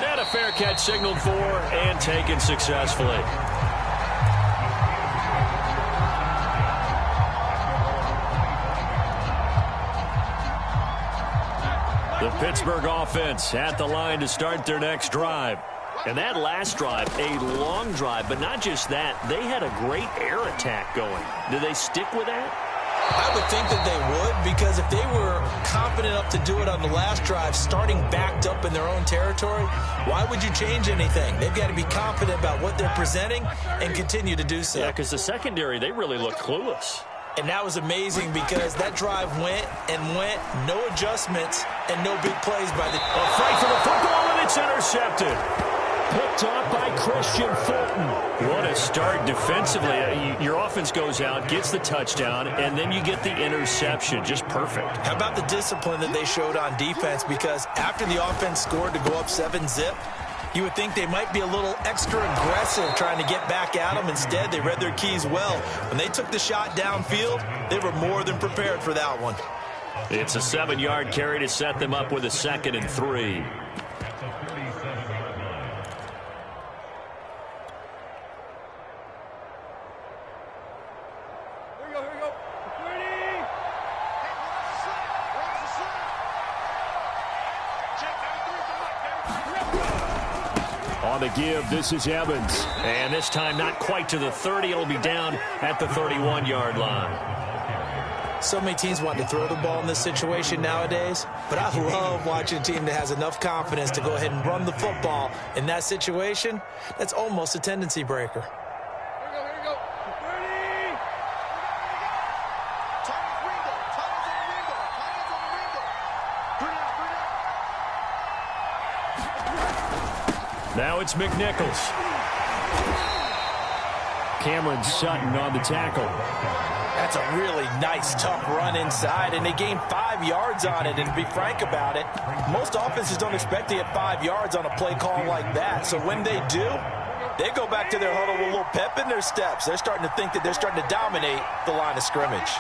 And a fair catch signaled for and taken successfully. The Pittsburgh offense at the line to start their next drive. And that last drive, a long drive, but not just that. They had a great air attack going. Do they stick with that? I would think that they would, because if they were confident enough to do it on the last drive, starting backed up in their own territory, why would you change anything? They've got to be confident about what they're presenting and continue to do so. Yeah, because the secondary, they really look clueless. And that was amazing because that drive went and went, no adjustments and no big plays by the... A fight for the football, and it's intercepted. Picked off by Christian Fulton. What a start defensively. Your offense goes out, gets the touchdown, and then you get the interception. Just perfect. How about the discipline that they showed on defense? Because after the offense scored to go up 7-zip, you would think they might be a little extra aggressive trying to get back at them. Instead, they read their keys well. When they took the shot downfield, they were more than prepared for that one. It's a 7-yard carry to set them up with a 2nd and 3. On the give, this is Evans. And this time not quite to the 30. It'll be down at the 31-yard line. So many teams want to throw the ball in this situation nowadays, but I love watching a team that has enough confidence to go ahead and run the football in that situation. That's almost a tendency breaker. Here we go. 30. Titans window. Titans on the window. Titans on the window. Bring it. Now it's McNichols. Cameron Sutton on the tackle. That's a really nice, tough run inside, and they gained 5 yards on it. And to be frank about it, most offenses don't expect to get 5 yards on a play call like that. So when they do, they go back to their huddle with a little pep in their steps. They're starting to think that they're starting to dominate the line of scrimmage.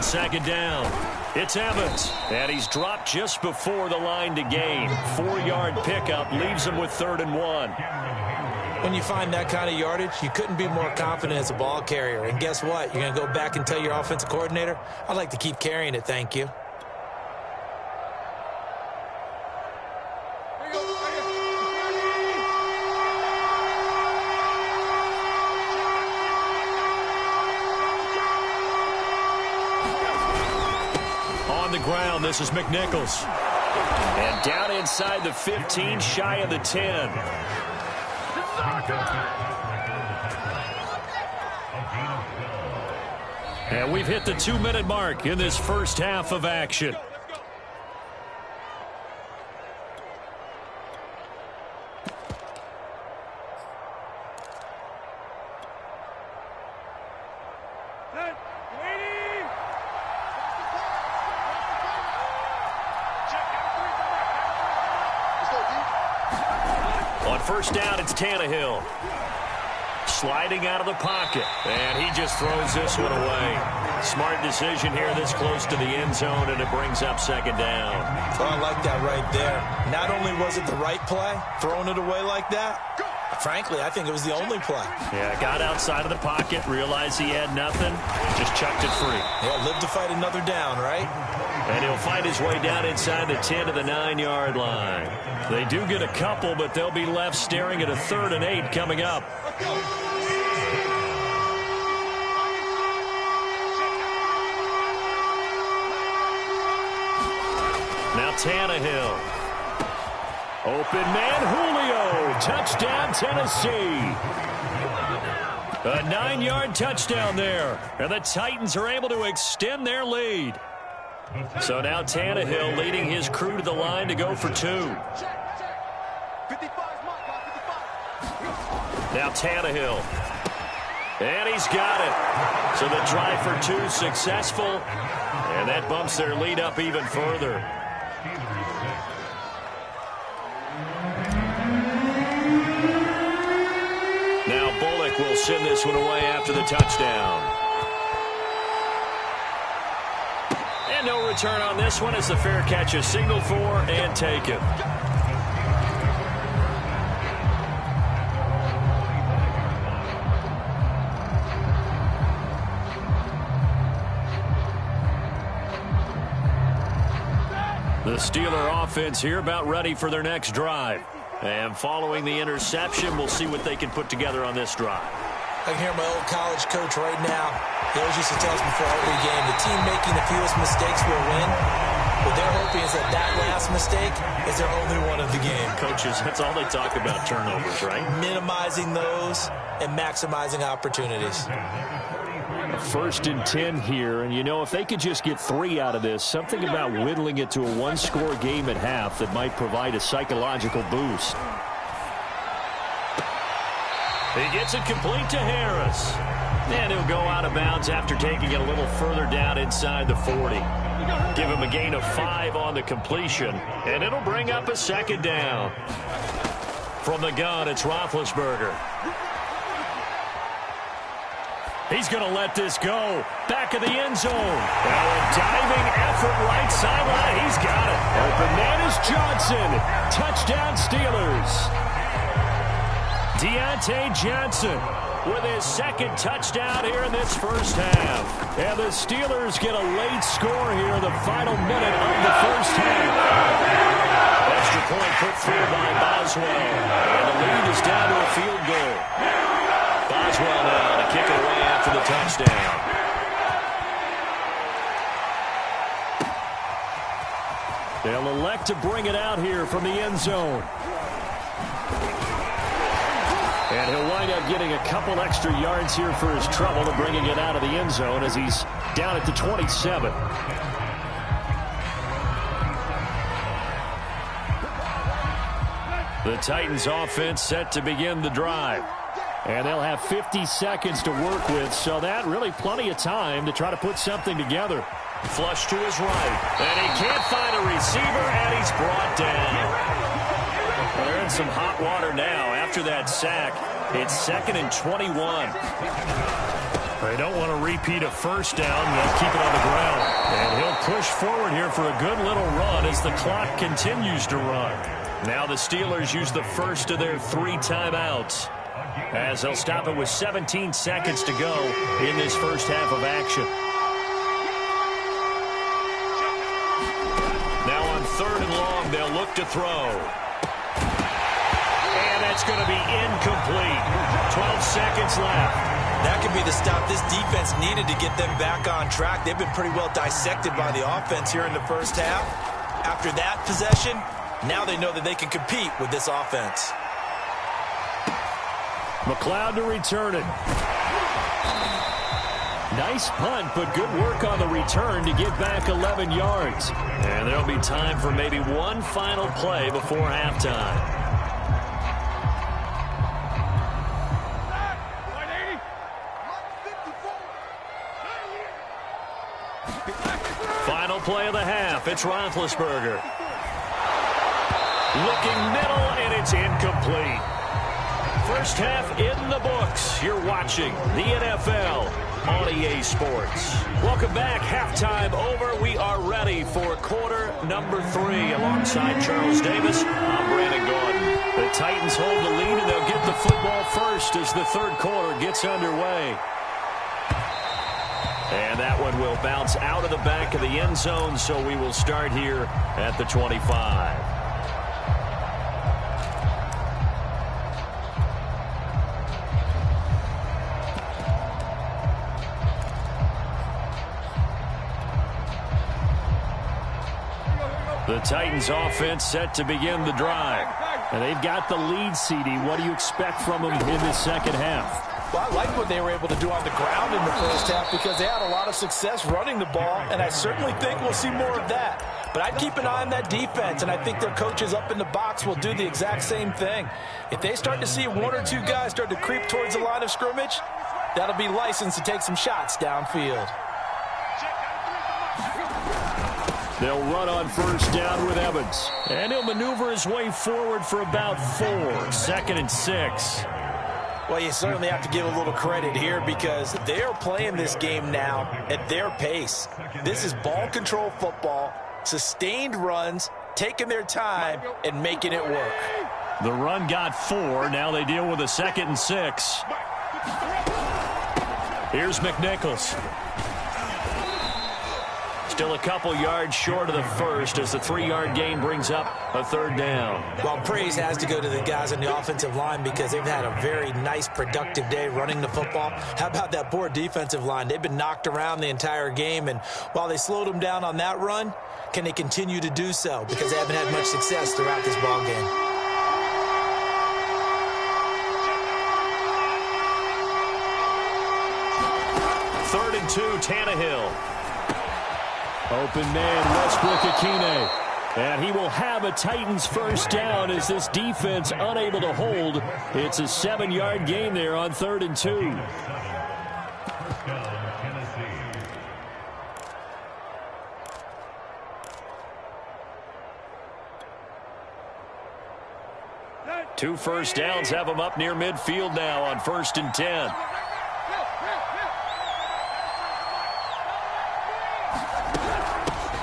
second down. It's Evans, and he's dropped just before the line to gain. 4-yard pickup leaves him with 3rd and 1. When you find that kind of yardage, you couldn't be more confident as a ball carrier. And guess what? You're going to go back and tell your offensive coordinator, I'd like to keep carrying it, thank you. Ground. This is McNichols. And down inside the 15, shy of the 10. And we've hit the 2-minute mark in this first half of action. First down, it's Tannehill. Sliding out of the pocket. And he just throws this one away. Smart decision here this close to the end zone, and it brings up second down. Oh, I like that right there. Not only was it the right play, throwing it away like that, frankly, I think it was the only play. Yeah, got outside of the pocket, realized he had nothing, just chucked it free. Yeah, live to fight another down, right? And he'll find his way down inside the 10 to the 9-yard line. They do get a couple, but they'll be left staring at a 3rd and 8 coming up. Now Tannehill. Open man, Julio. Touchdown, Tennessee. A 9-yard touchdown there. And the Titans are able to extend their lead. So now Tannehill leading his crew to the line to go for 2. Now Tannehill. And he's got it. So the try for 2 successful. And that bumps their lead up even further. Now Bullock will send this one away after the touchdown. And no return on this one as the fair catch is signaled for and taken. The Steeler offense here about ready for their next drive. And following the interception, we'll see what they can put together on this drive. I can hear my old college coach right now. He always used to tell us before every game, the team making the fewest mistakes will win. What they're hoping is that that last mistake is their only one of the game. Coaches, that's all they talk about, turnovers, right? Minimizing those and maximizing opportunities. 1st and 10 here, and you know, if they could just get 3 out of this, something about whittling it to a 1-score game at half that might provide a psychological boost. He gets it complete to Harris. And he'll go out of bounds after taking it a little further down inside the 40. Give him a gain of 5 on the completion, and it'll bring up a 2nd down. From the gun, it's Roethlisberger. He's going to let this go. Back of the end zone. Now a diving effort right sideline. He's got it. Open man is Johnson. Touchdown Steelers. Deontay Johnson with his 2nd touchdown here in this first half. And the Steelers get a late score here in the final minute of the first half. Extra point put through by Boswell. And the lead is down to a field goal. Boswell now to kick it away after the touchdown. They'll elect to bring it out here from the end zone. And he'll wind up getting a couple extra yards here for his trouble and bringing it out of the end zone as he's down at the 27. The Titans offense set to begin the drive. And they'll have 50 seconds to work with, so that really plenty of time to try to put something together. Flush to his right, and he can't find a receiver, and he's brought down. Well, they're in some hot water now after that sack. It's 2nd and 21. They don't want to repeat a first down. They'll keep it on the ground. And he'll push forward here for a good little run as the clock continues to run. Now the Steelers use the first of their 3 timeouts, as they'll stop it with 17 seconds to go in this first half of action. Now on 3rd and long, they'll look to throw. And that's going to be incomplete. 12 seconds left. That could be the stop this defense needed to get them back on track. They've been pretty well dissected by the offense here in the first half. After that possession, now they know that they can compete with this offense. McLeod to return it. Nice punt, but good work on the return to get back 11 yards. And there'll be time for maybe one final play before halftime. Final play of the half. It's Roethlisberger. Looking middle, and it's incomplete. First half in the books. You're watching the NFL on EA Sports. Welcome back. Halftime over. We are ready for quarter number 3. Alongside Charles Davis, I'm Brandon Gordon. The Titans hold the lead, and they'll get the football first as the 3rd quarter gets underway. And that one will bounce out of the back of the end zone, so we will start here at the 25. The Titans offense set to begin the drive. And they've got the lead, CD. What do you expect from them in this second half? Well, I like what they were able to do on the ground in the first half because they had a lot of success running the ball, and I certainly think we'll see more of that. But I'd keep an eye on that defense, and I think their coaches up in the box will do the exact same thing. If they start to see 1 or 2 guys start to creep towards the line of scrimmage, that'll be licensed to take some shots downfield. They'll run on first down with Evans. And he'll maneuver his way forward for about 4. 2nd and 6. Well, you certainly have to give a little credit here because they're playing this game now at their pace. This is ball control football, sustained runs, taking their time, and making it work. The run got 4. Now they deal with a 2nd and 6. Here's McNichols. Still a couple yards short of the first as the 3-yard gain brings up a 3rd down. Well, praise has to go to the guys on the offensive line because they've had a very nice, productive day running the football. How about that poor defensive line? They've been knocked around the entire game, and while they slowed them down on that run, can they continue to do so? Because they haven't had much success throughout this ball game. Third and 2, Tannehill. Open man, Westbrook-Ikhine. And he will have a Titans first down as this defense unable to hold. It's a 7-yard gain there on 3rd and 2. Two first downs have them up near midfield now on 1st and 10.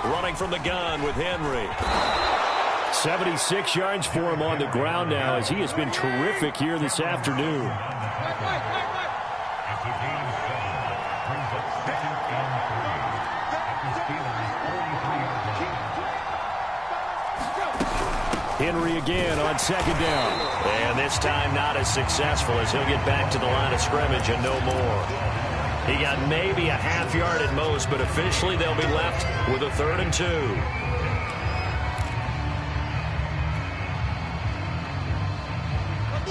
Running from the gun with Henry. 76 yards for him on the ground now as he has been terrific here this afternoon. Henry again on 2nd down. And this time not as successful as he'll get back to the line of scrimmage and no more. He got maybe a half yard at most, but officially they'll be left with a 3rd and 2.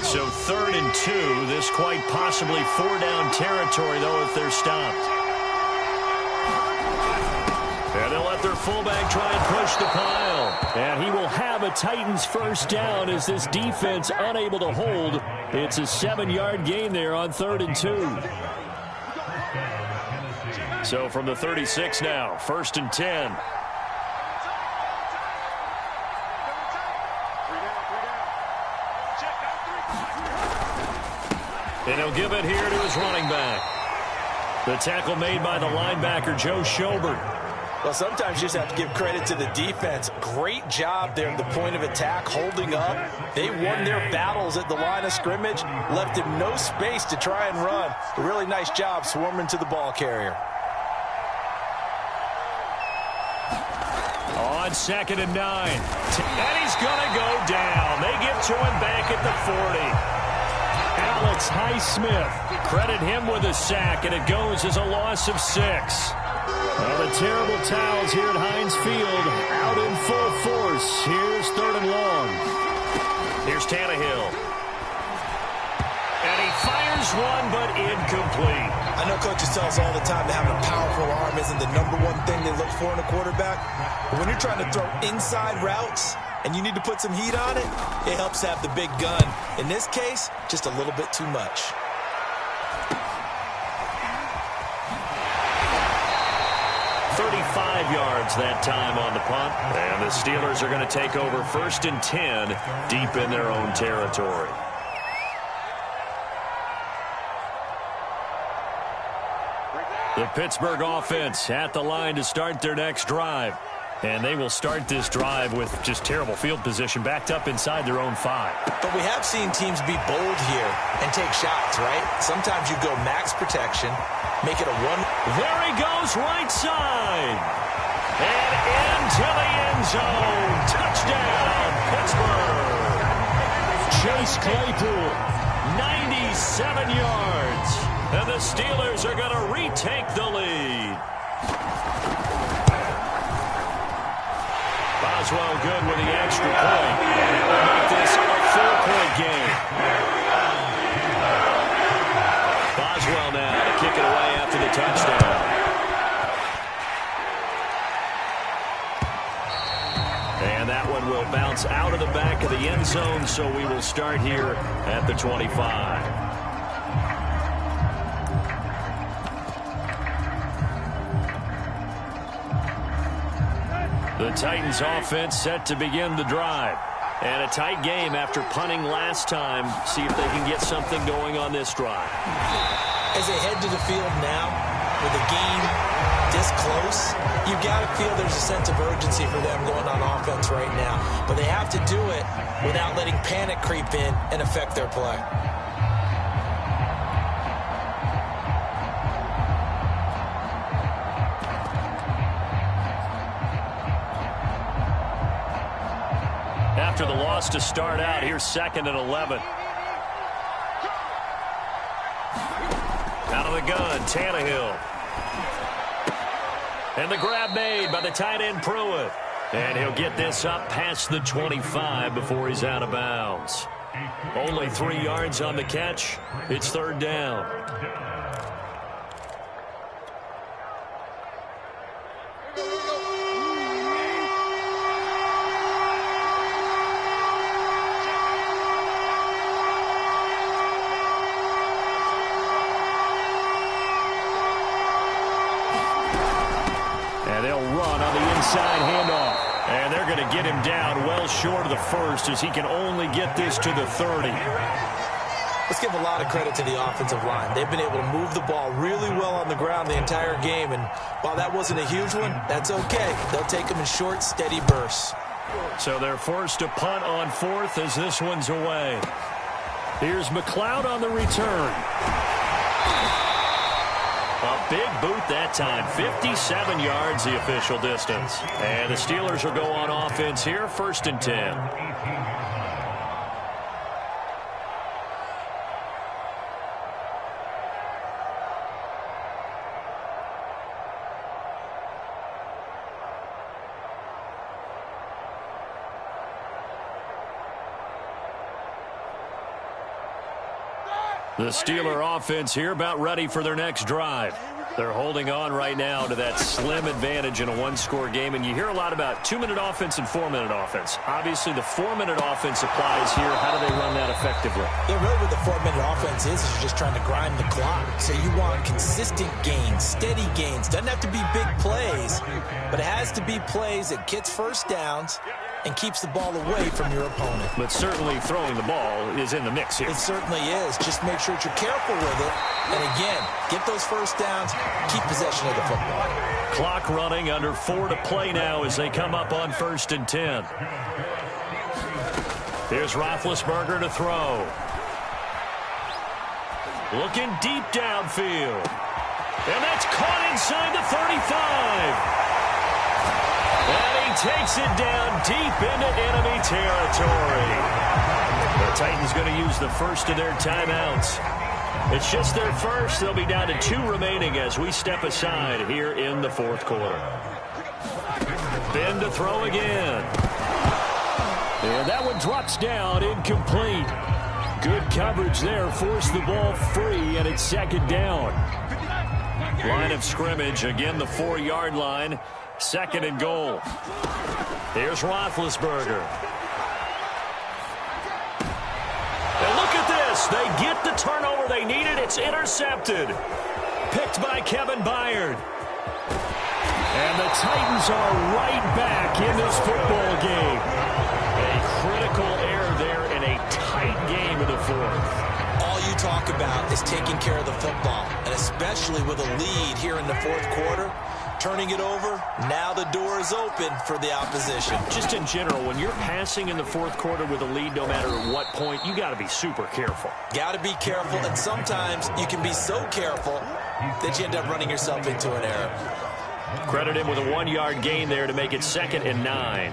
So 3rd and 2, this quite possibly 4-down territory, though, if they're stopped. And they'll let their fullback try and push the pile. And he will have a Titans first down as this defense unable to hold. It's a 7-yard gain there on 3rd and 2. So from the 36 now, 1st and 10. And he'll give it here to his running back. The tackle made by the linebacker, Joe Schobert. Well, sometimes you just have to give credit to the defense. Great job there at the point of attack, holding up. They won their battles at the line of scrimmage, left him no space to try and run. A really nice job swarming to the ball carrier. On 2nd and 9. And he's going to go down. They get to him back at the 40. Alex Highsmith, credit him with a sack, and it goes as a loss of 6. Well, the terrible towels here at Heinz Field out in full force. Here's 3rd and long. Here's Tannehill. And he fires one, but incomplete. I know coaches tell us all the time that having a powerful arm isn't the #1 thing they look for in a quarterback. But when you're trying to throw inside routes and you need to put some heat on it, it helps to have the big gun. In this case, just a little bit too much. Yards that time on the punt. And the Steelers are going to take over 1st and 10 deep in their own territory. The Pittsburgh offense at the line to start their next drive. And they will start this drive with just terrible field position, backed up inside their own 5. But we have seen teams be bold here and take shots, right? Sometimes you go max protection, make it a 1. There he goes, right side. And into the end zone. Touchdown, Pittsburgh. Chase Claypool, 97 yards. And the Steelers are going to retake the lead. Boswell good with the extra point. And that will make this a 4-point game. Boswell now to kick it away after the touchdown. And that one will bounce out of the back of the end zone, so we will start here at the 25. The Titans offense set to begin the drive. And a tight game after punting last time. See if they can get something going on this drive. As they head to the field now, with the game this close, you got to feel there's a sense of urgency for them going on offense right now. But they have to do it without letting panic creep in and affect their play. After the loss to start out, here's 2nd and 11. Out of the gun, Tannehill. And the grab made by the tight end Pruitt. And he'll get this up past the 25 before he's out of bounds. Only 3 yards on the catch. It's 3rd down. Inside handoff. And they're going to get him down well short of the 1st as he can only get this to the 30. Let's give a lot of credit to the offensive line. They've been able to move the ball really well on the ground the entire game. And while that wasn't a huge one, that's okay. They'll take them in short, steady bursts. So they're forced to punt on 4th as this one's away. Here's McLeod on the return. A big boot that time. 57 yards the official distance. And the Steelers will go on offense here. 1st and 10. The Steeler offense here about ready for their next drive. They're holding on right now to that slim advantage in a 1-score game. And you hear a lot about 2-minute offense and 4-minute offense. Obviously, the 4-minute offense applies here. How do they run that effectively? Yeah, really what the 4-minute offense is you're just trying to grind the clock. So you want consistent gains, steady gains. Doesn't have to be big plays, but it has to be plays that gets first downs and keeps the ball away from your opponent. But certainly throwing the ball is in the mix here. It certainly is. Just make sure that you're careful with it. And again, get those first downs, keep possession of the football. Clock running, under 4 to play now as they come up on 1st and 10. Here's Roethlisberger to throw. Looking deep downfield. And that's caught inside the 35. And he takes it down deep into enemy territory. The Titans going to use the first of their timeouts. It's just their first. They'll be down to 2 remaining as we step aside here in the 4th quarter. Ben to throw again. And that one drops down, incomplete. Good coverage there, forced the ball free, and it's 2nd down. Line of scrimmage, again the 4-yard line. 2nd and goal. Here's Roethlisberger. And look at this. They get the turnover they needed. It's intercepted. Picked by Kevin Byard. And the Titans are right back in this football game. A critical error there in a tight game in the 4th. All you talk about is taking care of the football, and especially with a lead here in the 4th quarter. Turning it over, now the door is open for the opposition. Just in general, when you're passing in the 4th quarter with a lead, no matter at what point, you got to be super careful. Got to be careful, and sometimes you can be so careful that you end up running yourself into an error. Credit him with a 1-yard gain there to make it 2nd and 9.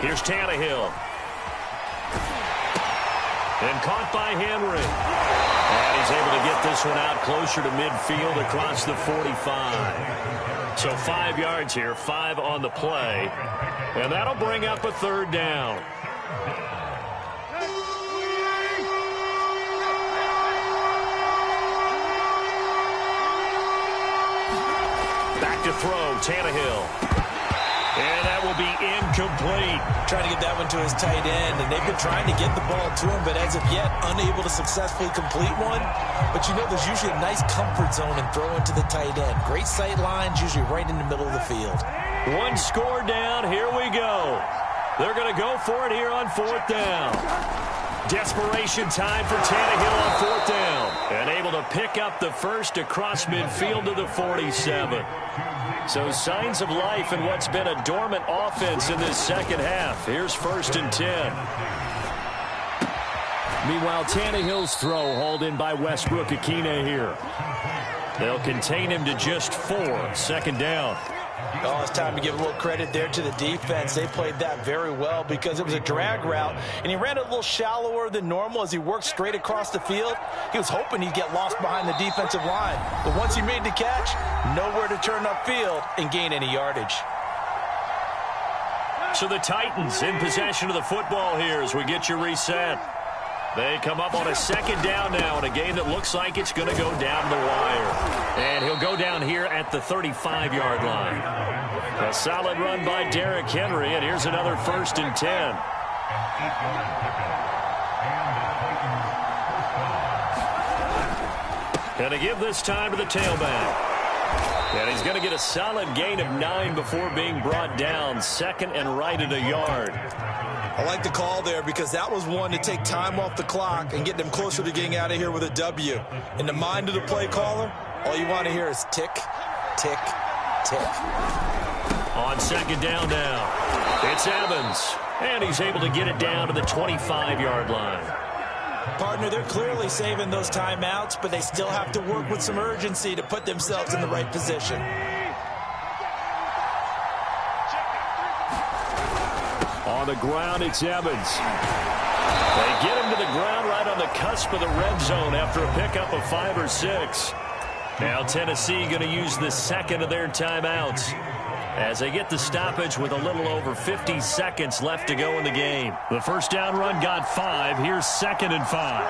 Here's Tannehill. And caught by Henry. And he's able to get this one out closer to midfield across the 45. So 5 yards here, 5 on the play. And that'll bring up a 3rd down. Back to throw, Tannehill. And that will be incomplete. Trying to get that one to his tight end, and they've been trying to get the ball to him, but as of yet, unable to successfully complete one. But you know there's usually a nice comfort zone in throwing to the tight end. Great sight lines, usually right in the middle of the field. 1 score down, here we go. They're going to go for it here on 4th down. Desperation time for Tannehill on 4th down. And able to pick up the first across midfield to the 47. So signs of life in what's been a dormant offense in this 2nd half. Here's 1st and 10. Meanwhile, Tannehill's throw hauled in by Westbrook-Ikhine here. They'll contain him to just 4. 2nd down. Oh, it's time to give a little credit there to the defense. They played that very well because it was a drag route, and he ran it a little shallower than normal as he worked straight across the field. He was hoping he'd get lost behind the defensive line, but once he made the catch, nowhere to turn upfield and gain any yardage. So the Titans in possession of the football here as we get you reset. They come up on a 2nd down now in a game that looks like it's going to go down the wire. And he'll go down here at the 35-yard line. A solid run by Derrick Henry, and here's another 1st and 10. And to give this time to the tailback. And he's going to get a solid gain of 9 before being brought down. 2nd and right at a yard. I like the call there because that was one to take time off the clock and get them closer to getting out of here with a W. In the mind of the play caller, all you want to hear is tick, tick, tick. On 2nd down now, it's Evans. And he's able to get it down to the 25-yard line. Partner, they're clearly saving those timeouts, but they still have to work with some urgency to put themselves in the right position. On the ground, it's Evans. They get him to the ground right on the cusp of the red zone after a pickup of 5 or 6. Now Tennessee going to use the 2nd of their timeouts as they get the stoppage with a little over 50 seconds left to go in the game. The 1st down run got 5. Here's 2nd and 5.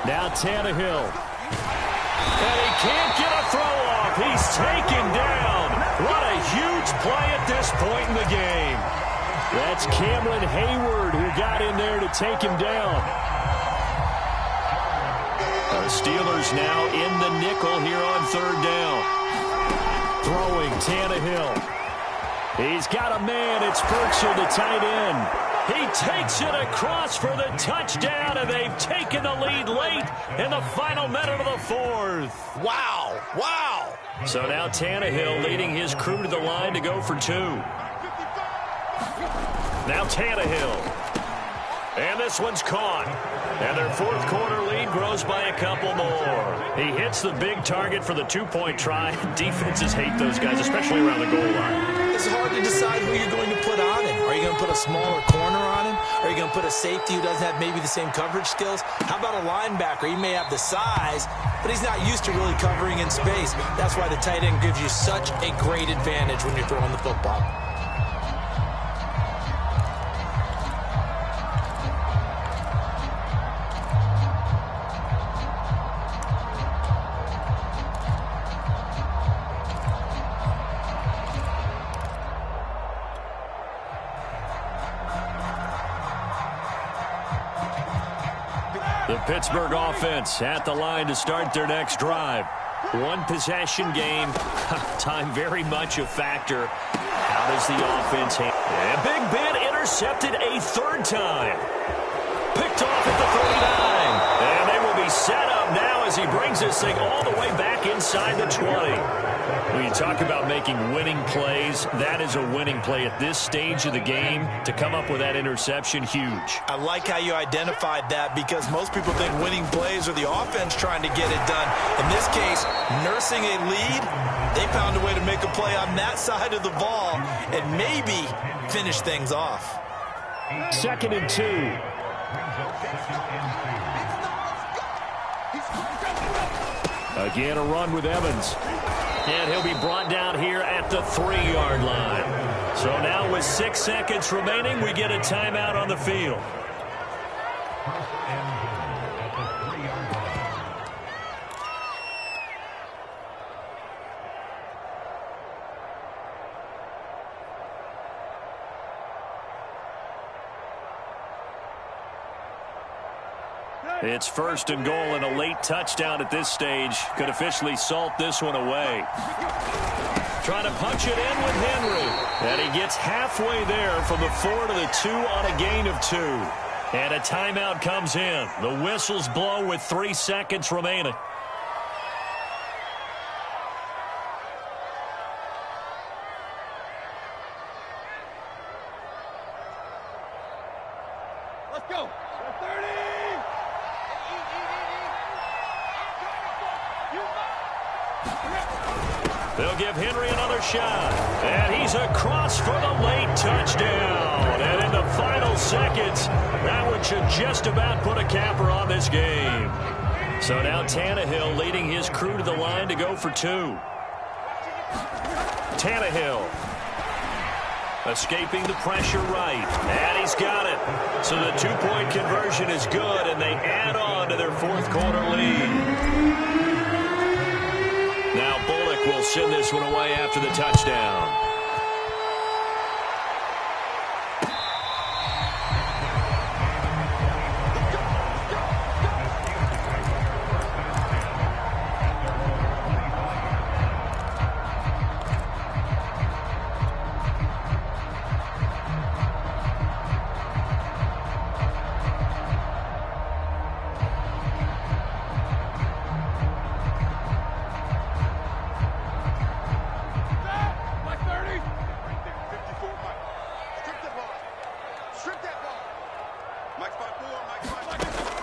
Now Tannehill. And he can't get a throw off. He's taken down. What a huge play at this point in the game. That's Cameron Hayward who got in there to take him down. The Steelers now in the nickel here on third down. Throwing Tannehill. He's got a man. It's Burksell, the tight end. He takes it across for the touchdown, and they've taken the lead late in the final minute of the fourth. Wow. Wow. So now Tannehill leading his crew to the line to go for two. Now Tannehill. And this one's caught. And their fourth quarter lead grows by a couple more. He hits the big target for the two-point try. Defenses hate those guys, especially around the goal line. It's hard to decide who you're going to put on him. Are you going to put a smaller corner on him? Are you going to put a safety who doesn't have maybe the same coverage skills? How about a linebacker? He may have the size, but he's not used to really covering in space. That's why the tight end gives you such a great advantage when you're throwing the football. The Pittsburgh offense at the line to start their next drive. One possession game. Time very much a factor. How does the offense handle? And Big Ben intercepted a third time. Picked off at the 39. And they will be set up now as he brings this thing all the way back inside the 20. When you talk about making winning plays, that is a winning play at this stage of the game. To come up with that interception, huge. I like how you identified that because most people think winning plays are the offense trying to get it done. In this case, nursing a lead, they found a way to make a play on that side of the ball and maybe finish things off. 2nd and 2. Again, a run with Evans. And he'll be brought down here at the 3-yard line. So now with 6 seconds remaining, we get a timeout on the field. It's 1st and goal, and a late touchdown at this stage could officially salt this one away. Trying to punch it in with Henry. And he gets halfway there from the 4 to the 2 on a gain of 2. And a timeout comes in. The whistles blow with 3 seconds remaining. Let's go. 30. They'll give Henry another shot. And he's across for the late touchdown. And in the final seconds, that one should just about put a capper on this game. So now Tannehill leading his crew to the line to go for 2. Tannehill escaping the pressure right. And he's got it. So the 2-point conversion is good, and they add on to their fourth quarter lead. Now Bullock will send this one away after the touchdown.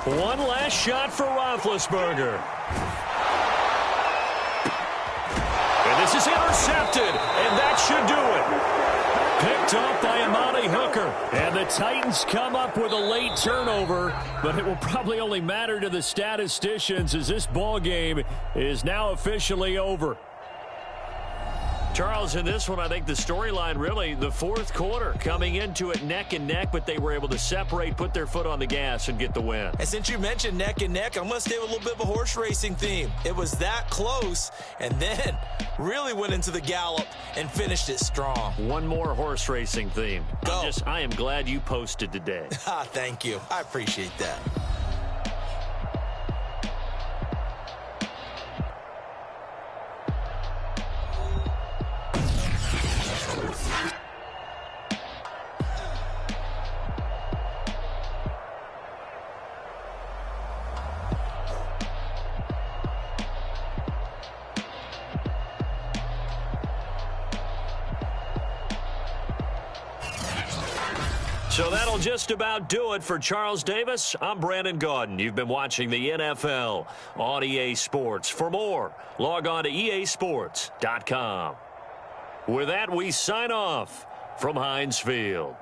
One last shot for Roethlisberger. And this is intercepted, and that should do it. Picked off by Amani Hooker. And the Titans come up with a late turnover, but it will probably only matter to the statisticians as this ball game is now officially over. Charles, in this one, I think the storyline really, the fourth quarter, coming into it neck and neck, but they were able to separate, put their foot on the gas, and get the win. And since you mentioned neck and neck, I'm going to stay with a little bit of a horse racing theme. It was that close, and then really went into the gallop and finished it strong. One more horse racing theme. Go. I am glad you posted today. Thank you. I appreciate that. So that'll just about do it for Charles Davis. I'm Brandon Gaudin. You've been watching the NFL on EA Sports. For more, log on to easports.com. With that, we sign off from Heinz Field.